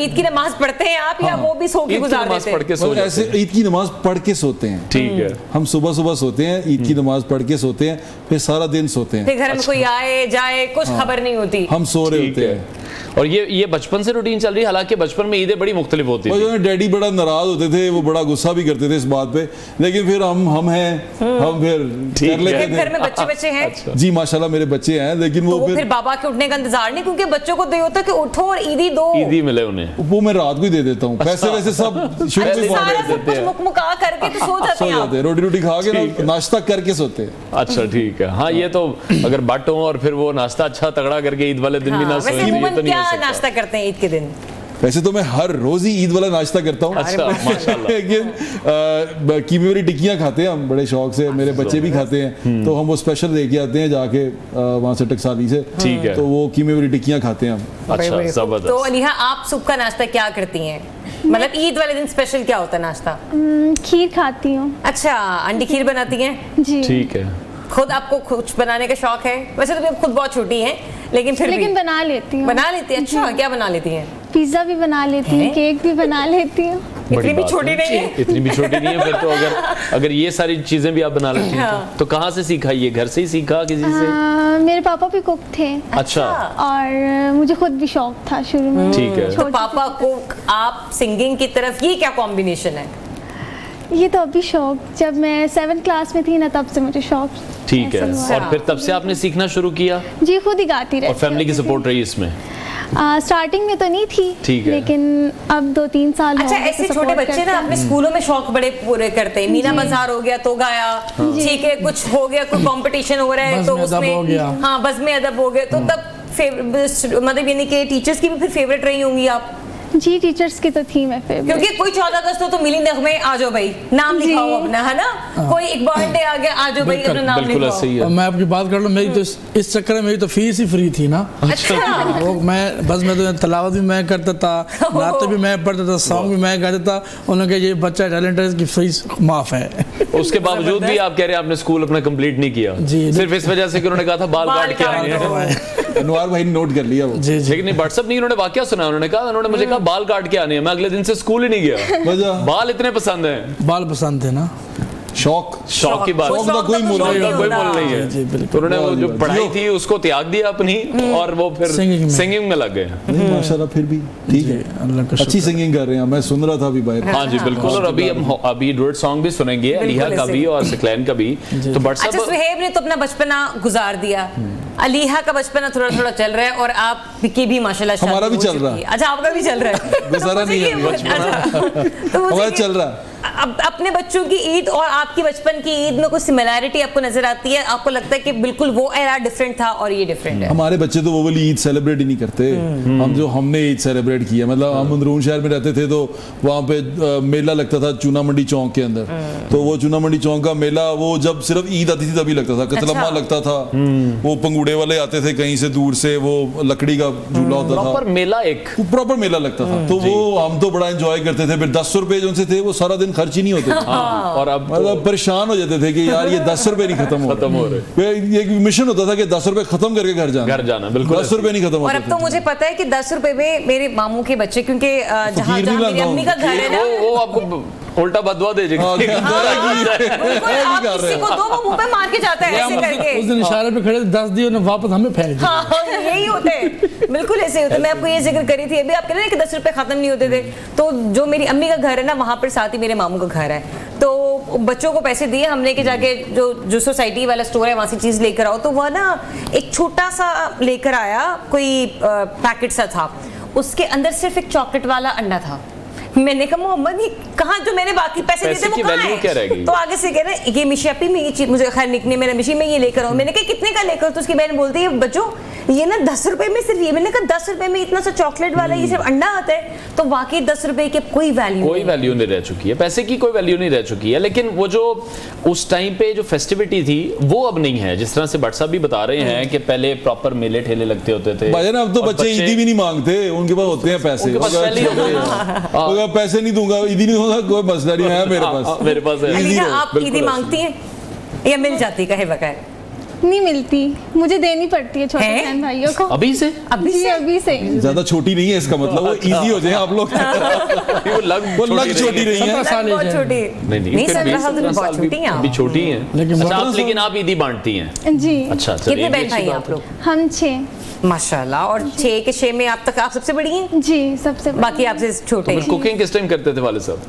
ईद की नमाज पढ़ते हैं आप या वो भी सो के गुजार देते हैं? पढ़ के सो ऐसे ईद की नमाज पढ़ के सोते हैं। ठीक है। हम सुबह सुबह सोते हैं, ईद की नमाज पढ़ के सोते हैं, फिर सारा दिन सोते हैं। फिर घर में कोई आए जाए कुछ खबर नहीं होती, हम सो रहे होते हैं। और ये बचपन से रूटीन चल रही है। हालांकि बचपन में ईदें बड़ी मुख्तलिफ होती थी। डैडी बड़ा नाराज होते थे, वो बड़ा गुस्सा भी करते थे इस बात पे, लेकिन फिर हम हैं, हम फिर कर लेते थे। घर में बच्चे हैं? जी माशाल्लाह मेरे बच्चे हैं, लेकिन वो फिर बाबा के उठने का इंतजार नहीं, क्योंकि बच्चों को होता है कि उठो और ईदी दो, ईदी मिले उन्हें। वो मैं रात को ही दे देता हूँ। पैसे वैसे सब शुरू में मुकमुका करके तो सो जाते हैं। रोटी खा के नाश्ता करके सोते हैं। अच्छा ठीक है। हाँ, ये तो अगर बट हो और फिर वो नाश्ता अच्छा तगड़ा करके ईद वाले दिन भी ना सोए, तो नहीं हो सकता। नाश्ता करते हैं ईद के दिन? वैसे तो मैं हर रोज ही ईद वाला नाश्ता करता हूँ। अच्छा, माशाल्लाह। लेकिन कीमे वाली टिक्कियाँ खाते हैं हम बड़े शौक से, मेरे बच्चे भी खाते हैं, तो हम वो स्पेशल लेके आते हैं जाके वहाँ से टकसाली से। ठीक है। तो वो कीमे वाली टिक्कियाँ खाते हैं हम। अच्छा, जबरदस्त। तो अलीहा, आप सुबह का नाश्ता क्या करती हैं? मतलब ईद वाले दिन स्पेशल क्या होता है नाश्ता? खीर खाती हूँ। अच्छा, अंडी खीर बनाती हैं? जी। ठीक है। खुद आपको कुछ बनाने का शौक है? वैसे तो खुद बहुत छोटी हैं, लेकिन फिर भी बना लेती हूँ। बना लेती हैं? अच्छा, क्या बना लेती हैं? पिज्जा भी बना लेती हूँ, केक भी बना लेती हूँ। इतनी भी छोटी नहीं है। इतनी भी छोटी नहीं है फिर तो। अगर ये सारी चीजें भी आप बना लेती हैं तो कहाँ से सीखा? ये घर से ही सीखा किसी से? मेरे पापा भी कुक थे। अच्छा। और मुझे खुद भी शौक था शुरू में। ठीक है। तो पापा कुक, आप सिंगिंग की तरफ, ये क्या कॉम्बिनेशन है? ये तो अभी शौक, जब मैं 7th क्लास में थी ना, तब से मुझे शौक। ठीक है। और फिर तब से आपने सीखना शुरू किया? जी, खुद ही गाती रहती। और फैमिली की सपोर्ट रही इसमें? स्टार्टिंग में तो नहीं थी, ठीक है, लेकिन अब 2-3 साल। अच्छा, ऐसे छोटे बच्चे ना अपने स्कूलों में शौक बड़े पूरे करते हैं। मीना बाजार हो गया तो गाया, ठीक है, कुछ हो गया, कोई कंपटीशन हो रहा है तो उसमें, हाँ, बज़्म अदब हो गया, तो तब मतलब यानी कि टीचर्स की भी फिर फेवरेट रही होंगी आप? जी, टीचर्स की तो थी मैं फेवरेट। क्योंकि कोई 14 अगस्त हो तो मिली नगमे, आ जाओ भाई नाम लिखाओ अपना, है ना? कोई एक बर्थडे आ गया, आ जाओ भाई अपना नाम लिखाओ। मैं आपकी बात कर लूं, मेरी तो इस चक्कर में मेरी तो फीस ही फ्री थी ना। अच्छा। वो मैं बस मैं तो तलावत भी मैं करता था, नाते भी मैं पढ़ता था, सॉन्ग भी मैं गाता था। उन्होंने कहा ये बच्चा टैलेंट है, इसकी फीस माफ है। उसके बावजूद भी आप कह रहे हैं आपने स्कूल अपना कंप्लीट नहीं किया? जी। सिर्फ इस वजह से कि उन्होंने कहा था बाल काट के आने हैं। अनवार भाई ने नोट कर लिया वो। जी जी। लेकिन व्हाट्सएप नहीं, उन्होंने वाकया सुना, उन्होंने मुझे कहा बाल काट के आने हैं। मैं अगले दिन से स्कूल ही नहीं गया। बाल इतने पसंद हैं। बाल पसंद थे ना। शौक की बात, शौक का कोई मोल नहीं है। जी बिल्कुल। तो उन्होंने जो पढ़ाई थी उसको त्याग दिया अपनी और वो फिर सिंगिंग में लग गए। माशाल्लाह, फिर भी ठीक है, अच्छी सिंगिंग कर रहे हैं। मैं सुन रहा था अभी बाहर। हाँ जी बिल्कुल। और अभी डुएट सॉन्ग भी सुनेंगे, अलीहा का भी और सिक्लैन का भी। तो अच्छा, सुहैब ने तो अपना बचपना गुजार दिया, अलीहा का बचपना थोड़ा थोड़ा चल रहा है, और आप की भी माशाल्लाह हमारा भी चल रहा है। अच्छा, आपका भी चल रहा है, गुजारा नहीं है, तो हमारा चल रहा है। अब अपने बच्चों की ईद और आपकी बचपन की ईद में कुछ सिमिलैरिटी आपको नजर आती है? आपको लगता है कि बिल्कुल वो एरा डिफरेंट था और ये डिफरेंट है? हमारे बच्चे तो वो वाली ईद सेलिब्रेट ही नहीं करते। हमने ईद सेलिब्रेट किया, मतलब हम अंदरून शहर में रहते थे तो वहाँ पे मेला लगता था चूना मंडी चौक के अंदर। तो वो चूना मंडी चौक का मेला, वो जब सिर्फ ईद आती थी तभी लगता था। कतलम्मा लगता था, वो पंगूड़े वाले आते थे कहीं से दूर से, वो लकड़ी का झूला होता था, प्रॉपर मेला, एक प्रॉपर मेला लगता था। तो वो हम तो बड़ा एंजॉय करते थे। फिर 10 रुपए जो से थे वो सारा दिन खर्च ही नहीं होते थे। और अब मतलब परेशान हो जाते थे कि यार ये 10 रुपए नहीं खत्म हो रहे। एक मिशन होता था कि 10 रुपए खत्म करके घर जाना। बिल्कुल 10 रुपए नहीं खत्म होते। और अब तो मुझे पता है कि 10 रुपए में मेरे मामू के बच्चे, क्योंकि जहाँ मेरी अम्मी का घर है ना, वो आपको उल्टा बदवा दे आप किसी को दो, वो मुंह पे मार के जाता है ऐसे करके। उस दिन इशारे पे खड़े 10 दिए उन्हें वापस हमें फेंक दिया। हाँ, यही होते हैं, बिल्कुल ऐसे होते। मैं आपको ये जिक्र करी थी अभी, आप कह रहे हैं कि 10 रुपए खत्म नहीं होते थे। तो जो मेरी अम्मी का घर है ना, वहाँ पर साथ ही मेरे मामू का घर है। तो बच्चों को पैसे दिए हमने कि जाके जो सोसाइटी वाला स्टोर है वहां से चीज लेकर आओ, तो वह ना एक छोटा सा लेकर आया, कोई पैकेट सा था, उसके अंदर सिर्फ एक चॉकलेट वाला अंडा था। मैंने कहा मोहम्मद ये कहाँ, जो मैंने बाकी पैसे दिए थे वो कहाँ है? तो आगे से कह रहे हैं ये मिशापी में ये चीज, मुझे खैर निकने मेरा मिशी में ये लेकर आओ। मैंने कहा कितने का लेकर? तो उसकी बहन बोलती है बच्चों ये ना 10 रुपए में सिर्फ ये। मैंने कहा 10 रुपए में इतना सा चॉकलेट वाला ये सिर्फ अंडा आता है? तो वाकई 10 रुपए की कोई वैल्यू नहीं रह चुकी है, पैसे की कोई वैल्यू नहीं रह चुकी है। लेकिन वो जो उस टाइम पे जो फेस्टिविटी थी वो अब नहीं है। जिस तरह से भट्ट साहब भी बता रहे हैं कि पहले प्रॉपर मेले ठेले लगते होते थे। भाई अब तो बच्चे ईदी भी नहीं मांगते, उनके पास होते हैं पैसे। पैसे नहीं दूंगा, ईदी नहीं दूंगा, कोई मसला नहीं है मेरे पास है। आप ईदी मांगती हैं या मिल जाती? कहे बकाए नहीं मिलती, मुझे देनी पड़ती है छोटे बहन भाइयों को। अभी से ज्यादा छोटी नहीं है इसका मतलब, वो इजी हो जाए आप लोग। वो लग छोटी नहीं है, बहुत छोटी नहीं, 17 साल तो बहुत छोटी हैं, अभी छोटी हैं। लेकिन आप ईदी बांटती हैं जी। अच्छा, कितने बहन भाई हैं आप लोग? हम 6। माशाल्लाह। और 6 के 6 में आप सबसे बड़ी हैं? जी सबसे। बाकी आपसे छोटे हैं। कुकिंग किस टाइम करते थे वाले साहब?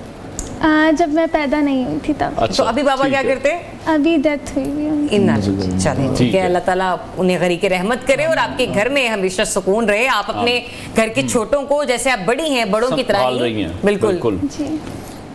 जब मैं पैदा नहीं हुई थी तब। अच्छा, तो अभी बाबा क्या करते हैं? अभी डेथ हुई है। चलें ठीक है, अल्लाह ताला उन्हें गरी की रहमत करे और आपके घर में हमेशा सुकून रहे। आप अपने घर के छोटों को जैसे आप बड़ी हैं बड़ों की तरह ही। बिल्कुल जी।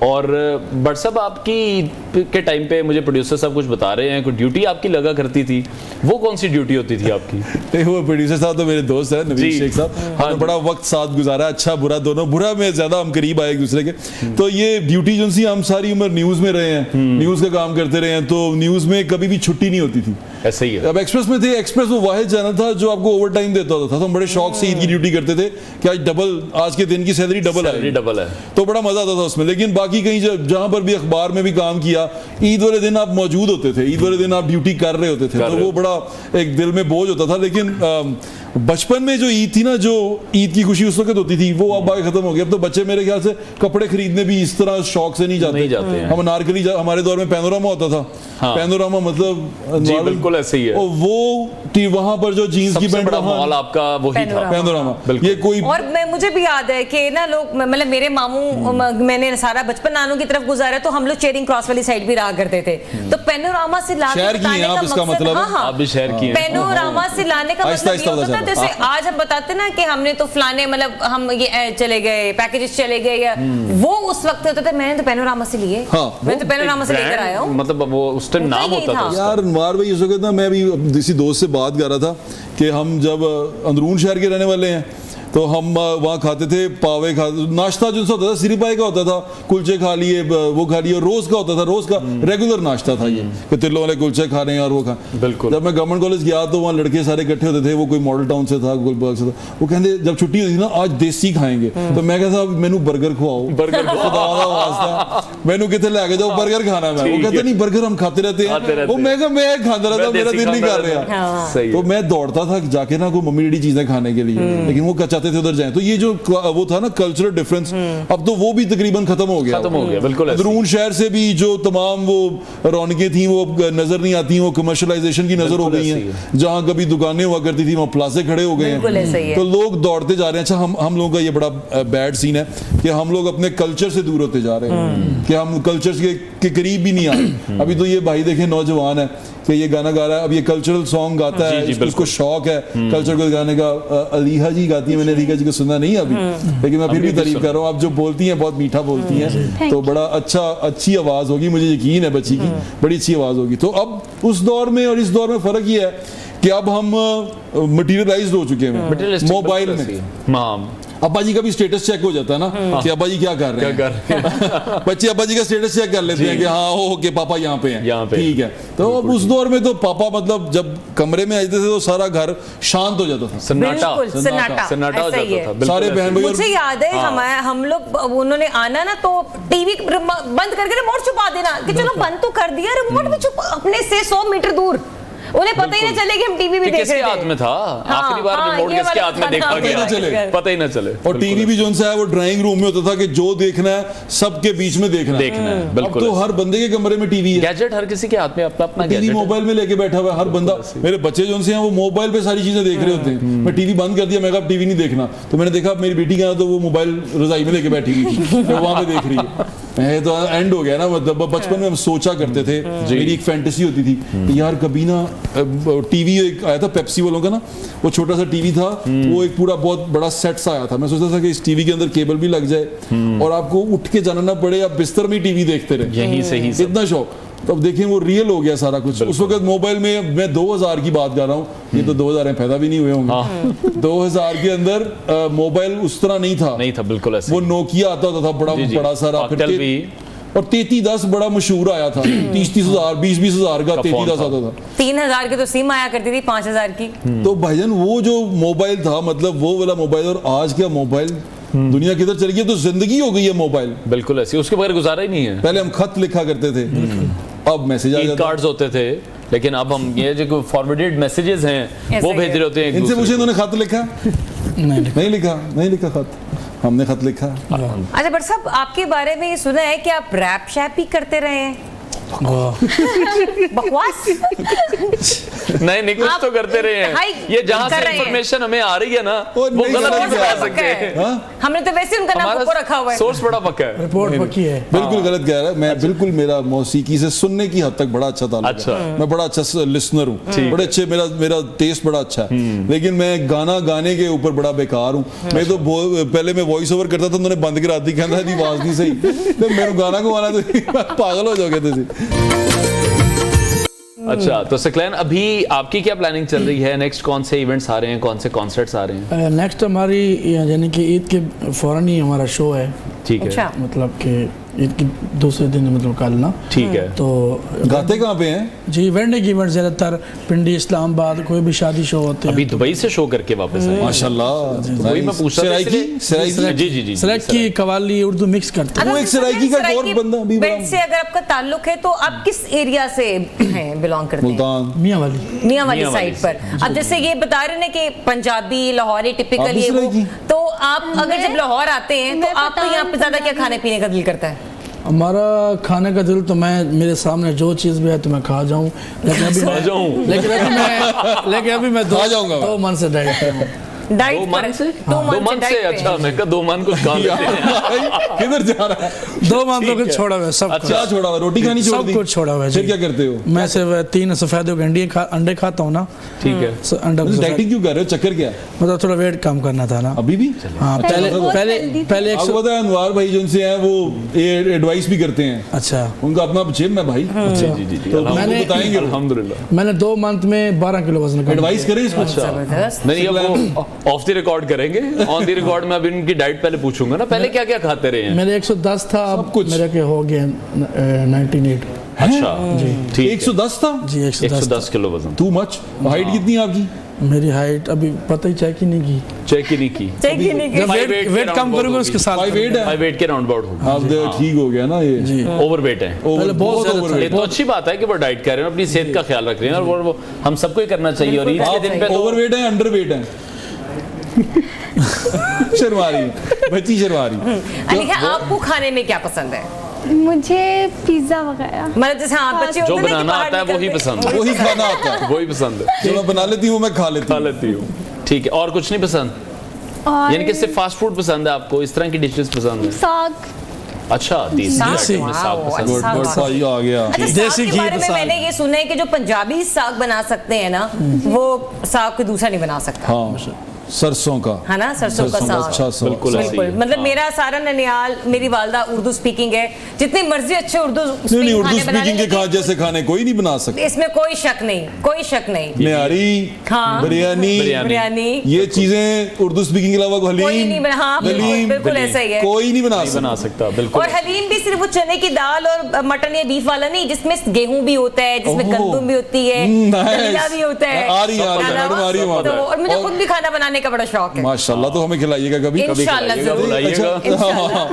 और बट साहब आपकी के टाइम पे मुझे प्रोड्यूसर साहब कुछ बता रहे हैं, कोई ड्यूटी आपकी लगा करती थी, वो कौन सी ड्यूटी होती थी आपकी? वो प्रोड्यूसर साहब तो मेरे दोस्त हैं, नवीद शेख साहब। हमने बड़ा वक्त साथ गुजारा, अच्छा बुरा दोनों, बुरा में ज्यादा हम करीब आए एक दूसरे के। तो ये ड्यूटी जो सी, हम सारी उम्र न्यूज में रहे हैं, न्यूज का काम करते रहे हैं, तो न्यूज में कभी भी छुट्टी नहीं होती थी। ऐसा ही है। अब एक्सप्रेस में थे, एक्सप्रेस वो वाहिद चैनल था जो आपको ओवर टाइम देता होता था। तो हम बड़े शौक से ईद की ड्यूटी करते थे कि आज डबल, आज के दिन की सैलरी डबल है, तो बड़ा मजा आता था उसमें। लेकिन बाकी कहीं जहां पर भी अखबार में भी काम किया, ईद वाले दिन आप मौजूद होते थे, ईद वाले दिन आप ड्यूटी कर रहे होते थे, तो वो बड़ा एक दिल में बोझ होता था। लेकिन बचपन में जो ईद थी ना, जो ईद की खुशी उस वक्त होती थी, वो अब आगे खत्म हो गई। अब तो बच्चे मेरे ख्याल से कपड़े खरीदने भी इस तरह शौक से नहीं जाते। हम अनारकली, हमारे दौर में पैनोरामा होता था। पैनोरामा मतलब बिल्कुल ऐसे ही है। वो वहां पर जो जीन्स की पैंट, मॉल आपका वही था, पैनोरामा। ये कोई और मुझे भी याद है कि ना लोग, मतलब मेरे मामू, मैंने सारा बचपन नानू की तरफ गुजारा, तो हम लोग चेरिंग क्रॉस वाली साइड भी रहा करते थे। तो पैनोरामा से लाने का मतलब, आप भी शहर की हैं। पैनोरामा से लाने का मतलब ये होता था, जैसे आज हम बताते ना कि हमने तो फलाने, मतलब हम ये चले गए, पैकेजेस चले गए, या वो उस वक्त होता था मैंने तो पैनोरामा से लिए, मैं तो पैनोरामा से लेकर आया हूँ। मतलब वो उस टाइम नाम होता था यार। अनवार भाई इस वक्त ना, मैं भी किसी दोस्त से बात कर रहा था कि हम जब अंदरून शहर के रहने वाले हैं, तो हम वहाँ खाते थे पावे, नाश्ता जो होता था सिरीपाई का होता था, कुलचे खा लिए, वो खा लिए, रोज का होता था, रोज का रेगुलर नाश्ता था ये कि तिलों वाले कुलचे खा रहे हैं और वो खा। बिल्कुल। जब मैं गवर्नमेंट कॉलेज गया तो वहाँ लड़के सारे इकट्ठे होते थे, वो कोई मॉडल टाउन से था, गुलबर्ग से था। वो कहते जब छुट्टी होती थी ना, आज देसी खाएंगे, तो मैं कहता मैनू बर्गर खुआओ, मैनू कितने लेके जाओ, बर्गर खाना। मैं वो कहते नहीं बर्गर हम खाते रहते हैं, वो मैं खाता रहता, मेरा दिल नहीं कर रहा। तो मैं दौड़ता था जाके ना कोई मम्मी डैडी चीजें खाने के लिए, लेकिन वो चाहते थे उधर जाए। तो ये जो वो था ना कल्चरल डिफरेंस, अब तो वो भी तकरीबन खत्म हो गया। बिल्कुल। अंदरून शहर से भी जो तमाम वो रौनकें थी वो नजर नहीं आती, वो कमर्शलाइजेशन की नजर हो गई हैं। जहां कभी दुकानें हुआ करती थी वहां प्लाजे खड़े हो गए हैं, तो लोग दौड़ते जा रहे हैं। अच्छा, हम लोगों का ये बड़ा बैड सीन है कि हम लोग अपने कल्चर से दूर होते जा रहे हैं, कि हम कल्चर के करीब भी नहीं आ रहे। अभी तो ये भाई देखें नौजवान है कि ये गाना गा रहा है, अब ये कल्चरल सॉन्ग गाता है, इसको शौक है कल्चर को गाने का। अलीहा जी गाती है, मैंने अलीहा जी को सुना नहीं अभी, लेकिन मैं फिर भी तारीफ कर रहा हूँ। आप जो बोलती हैं बहुत मीठा बोलती हैं, तो बड़ा अच्छी आवाज़ होगी, मुझे यकीन है बच्ची की बड़ी अच्छी आवाज़ होगी। तो अब उस दौर में और इस दौर में फ़र्क ये है कि अब हम मटीरियलाइज्ड हो चुके हैं मोबाइल में। अब्बा जी का भी स्टेटस चेक हो जाता है ना कि अब्बा जी क्या कर रहे हैं। बच्चे अब्बा जी का स्टेटस चेक कर लेते हैं कि हाँ हो के पापा यहाँ पे हैं, ठीक है। तो अब उस दौर में तो पापा मतलब जब कमरे में आते थे तो सारा घर शांत हो जाता था, सन्नाटा हो जाता था, सारे बहन भाई। मुझे याद है हम लोग, उन्होंने आना ना तो टीवी बंद करके रिमोट छुपा देना कि चलो बंद तो कर दिया, रिमोट भी छुपा अपने से 100 मीटर दूर, उन्हें पता ही नहीं चले कि हम टीवी भी देख रहे थे। हाथ में था आखिरी बार रिमोट किसके हाथ में देखा गया, पता ही ना चले। और टीवी भी जो है वो ड्राइंग रूम में होता था कि जो देखना है सबके बीच में देखना है। बिल्कुल। तो हर बंदे के कमरे में टीवी है, गैजेट हर किसी के हाथ में अपना टीवी मोबाइल में लेके बैठा हुआ है हर बंदा। मेरे बच्चे जो हैं वो मोबाइल पे सारी चीजें देख रहे होते हैं। मैं टीवी बंद कर दिया, मैं कहा टीवी नहीं देखना, तो मैंने देखा मेरी बेटी का तो वो मोबाइल रजाई में लेके बैठी हुई थी, वहां पे देख रही है। है तो एंड हो गया ना। मतलब बचपन में हम सोचा करते थे, मेरी एक फैंटेसी होती थी कि यार कभी ना टीवी एक आया था पेप्सी वालों का ना, वो छोटा सा टीवी था, वो एक पूरा बहुत बड़ा सेट सा आया था। मैं सोचता था कि इस टीवी के अंदर केबल भी लग जाए और आपको उठ के जाना ना पड़े, आप बिस्तर में टीवी देखते रहे। यही सही इतना शौक। तो अब देखिए वो रियल हो गया सारा कुछ। उस वक्त मोबाइल में मैं 2000 की बात कर रहा हूँ, ये तो 2000 में पैदा भी नहीं हुए होंगे। 2000 के अंदर मोबाइल उस तरह नहीं था बिल्कुल ऐसे। वो नोकिया आता था बड़ा सारा, और 3310 बड़ा मशहूर आया था। 30-30 हजार 20-20 हजार का 3310 आता था। 3000 की तो सिम आया करती थी, 5000 की। तो भाईजान वो जो मोबाइल था, मतलब वो वाला मोबाइल और आज क्या मोबाइल, दुनिया किधर चली गई। तो जिंदगी हो गई है मोबाइल, बिल्कुल ऐसी, उसके बगैर गुजारा ही नहीं है। पहले हम खत लिखा करते थे, अब मैसेज आ जाता, कार्ड्स होते थे, लेकिन अब हम ये जो फॉरवर्डेड मैसेजेस हैं वो भेज रहे होते हैं। इनसे पूछे इन्होंने खत लिखा? नहीं लिखा खत, हमने खत लिखा। अच्छा बट साहब, आपके बारे में ये सुना है कि आप रैप शैप ही करते रहे हैं। बकवास नहीं कुछ तो करते रहे हैं। ये जहां से इंफॉर्मेशन हमें आ रही है ना, वो गलत नहीं बता सकते। हमने तो वैसे उनका नाम ऊपर रखा हुआ है, सोर्स बड़ा पक्का है, रिपोर्ट पक्की है। बिल्कुल गलत कह रहा है। मैं बिल्कुल, मेरा मौसीकी से सुनने की हद तक बड़ा अच्छा ताल्लुक है। मैं बड़ा अच्छा लिसनर हूँ, बड़े अच्छे, मेरा टेस्ट बड़ा अच्छा है, लेकिन मैं गाना गाने के ऊपर बड़ा बेकार हूँ। मैं तो पहले मैं वॉइस ओवर करता था, उन्होंने बंद करा दी, कहता है आवाज नहीं सही, तो मेरे गाना को आना तो पागल हो जाओगे थे। अच्छा, तो सकलैन अभी आपकी क्या प्लानिंग चल रही है? नेक्स्ट कौन से इवेंट्स आ रहे हैं, कौन से कॉन्सर्ट्स आ रहे हैं? नेक्स्ट हमारी यानी कि ईद के फौरन ही हमारा शो है। ठीक है। अच्छा। मतलब कि ईद के दूसरे दिन, मतलब कल ना। ठीक है। तो गाते कहाँ पे हैं जी? वेंडिंग इवेंट ज्यादातर पिंडी, इस्लामाबाद, कोई भी शादी शो होते हैं। अभी दुबई से शो करके वापस आए माशाल्लाह। वही मैं पूछ रहा था। जी सराइकी, कवाली, उर्दू मिक्स करते हैं। वो एक सराइकी का और बंदा भी से अगर आपका ताल्लुक है तो आप किस एरिया से हैं, बिलोंग करते हैं? मुल्तान, मियां वाली साइड पर। अब जैसे ये बता रहे हैं कि पंजाबी, लाहौरी टिपिकल ये वो, तो आप अगर जब लाहौर आते हैं तो आपको यहाँ पे ज्यादा क्या खाने पीने का दिल करता है? हमारा खाने का दिल तो मेरे सामने जो चीज़ भी है तो मैं खा जाऊं, लेकिन अभी मैं खा जाऊंगा। 2 मंथ से डाइट पे हूं। डाइट 2 मंथ से? 2 मंथ से? अच्छा, मैं कहा 2 मंथ कुछ खा लेते हैं। किधर जा रहा है? 2 मंथ तो कुछ छोड़ा हुआ है, सब क्या छोड़ा हुआ? रोटी खानी छोड़ दी? सब कुछ छोड़ा हुआ है। फिर क्या करते हो? मैं सिर्फ 3 सफेद अंडे खाता हूँ ना। ठीक है। डाइटिंग क्यों कर रहे हो? चक्कर क्या? मतलब थोड़ा वेट कम करना था ना। अभी भी? हाँ, पहले आपको पता है अनवार भाई जो उनसे हैं वो एडवाइस भी करते हैं। अच्छा, उनका अपना जिम है भाई। जी। तो मैंने बताएंगे अल्हम्दुलिल्लाह। मैंने 2 मंथ में 12 किलो वजन कम। एडवाइस करें इसको? नहीं, अब वो ऑफ द रिकॉर्ड करेंगे, ऑन द रिकॉर्ड में अभी उनकी डाइट पहले पूछूंगा ना। पहले क्या क्या खाते रहे हैं? मेरे 110 था, अब मेरे के हो गया 98। अच्छा जी, ठीक। 110 था जी, 110 किलो वजन। Too much. हाइट कितनी है आपकी? मेरी हाइट अभी पता ही चेक ही नहीं की। जब वेट कम करूंगा उसके साथ 5 वेट के राउंड अबाउट होगा। अब ठीक हो गया ना ये? जी, ओवरवेट है। बहुत ज्यादा। ये तो अच्छी बात है कि वो डाइट कर रहे हैं, अपनी सेहत का ख्याल रख रहे हैं, और वो हम सबको ही करना चाहिए। और ईद के दिन पे तो ओवरवेट है, अंडरवेट है? शर्मारी बच्ची, शर्मारी। अलीका, आपको खाने में क्या पसंद है? मुझे पिज्जा वगैरह, मतलब जैसे हाँ बच्चे जो बनाना आता है वही पसंद है, वही खाना आता है, वही पसंद है। जो मैं बना लेती हूँ मैं खा लेती हूँ। ठीक है। और कुछ नहीं पसंद? और यानी कि सिर्फ फास्ट फूड पसंद है आपको, इस तरह की डिशेस पसंद है? साग। अच्छा, देसी आइटम में साग पसंद है। सही आ गया। देसी घी के बारे में मैंने ये सुना है कि जो पंजाबी साग बना सकते हैं ना, वो साग कोई दूसरा नहीं बना सकता। हाँ, सरसों का है ना, सरसों का साग। अच्छा, बिल्कुल। मतलब मेरा सारा ननियाल, मेरी वालदा उर्दू स्पीकिंग है, जितनी मर्जी अच्छे उर्दू उर्दू स्पीकिंग के जैसे खाने कोई नहीं बना सकता, इसमें कोई शक नहीं। निहारी, बिरयानी, ये चीजें उर्दू स्पीकिंग के अलावा हलीम, बिल्कुल ऐसा ही है, कोई नहीं बना सकता। बिल्कुल। और हलीम भी सिर्फ वो चने की दाल और मटन या बीफ वाला नहीं, जिसमें गेहूं भी होता है, जिसमें गंदम भी होती है, दलिया भी होता है। और मुझे खुद भी खाना बनाने का बड़ा शौक है। माशाल्लाह, तो हमें खिलाइएगा कभी। इंशाल्लाह जरूर।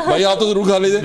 भाई आप तो जरूर खा लीजिए।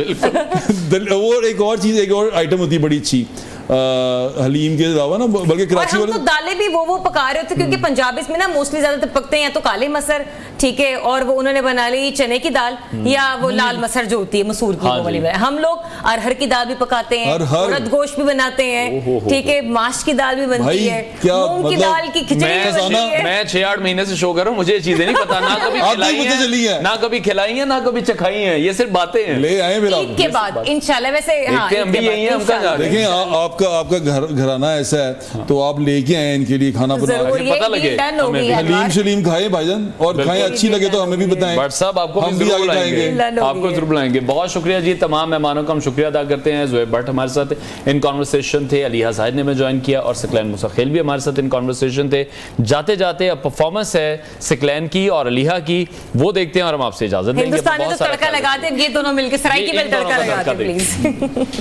और एक और चीज, एक और आइटम होती है बड़ी अच्छी, हलीम के अलावा ना, बल्कि कराची और हम वाले तो दालें भी वो पका रहे होते, क्योंकि पंजाबी में ना मोस्टली ज्यादातर पकते हैं या तो काले मसर, ठीक है, और वो उन्होंने बना ली चने की दाल या वो लाल मसर जो होती है मसूर की, वो वाली। हम लोग अरहर की दाल भी पकाते हैं, उड़द गोश्त भी बनाते हैं, ठीक है, माश की दाल भी बनती है, मूंग की दाल की खिचड़ी भी बनती है। मैं 6-8 महीने से शो कर रहा हूँ, मुझे ये चीजें नहीं पता, ना कभी खिलाई है, ना कभी खिलाई है, ना कभी चखाई है, ये सिर्फ बातें हैं। ले आए फिर ईद के बाद इंशाल्लाह। वैसे हाँ, हम भी यही हैं, हम कहाँ जा रहे हैं? देखें आपका घराना ऐसा है, तो आप लेके आए इनके लिए खाना बना, पता लगे हलीम शलीम खाए भाईजान, और खाएं, अच्छी लगे तो हमें भी बताएं। बट साहब आपको हम भी आगे खाएंगे, आपको जरूर बुलाएंगे। बहुत शुक्रिया जी, तमाम मेहमानों का हम शुक्रिया अदा करते हैं। ज़ुहैब भट्ट हमारे साथ इन कॉन्वर्सेशन थे, अलिहा ज़ाहिद ने हमें ज्वाइन किया, और सिकलैन मुसख्खिल भी हमारे साथ इन कॉन्वर्सेशन थे। जाते जाते अब परफॉर्मेंस है सिकलैन की और अलिहा की, वो देखते हैं और हम आपसे इजाजत देंगे। हिंदुस्तान में तो तड़का लगाते हैं, ये दोनों मिलकर सराय की बेल तड़का लगाते हैं, प्लीज।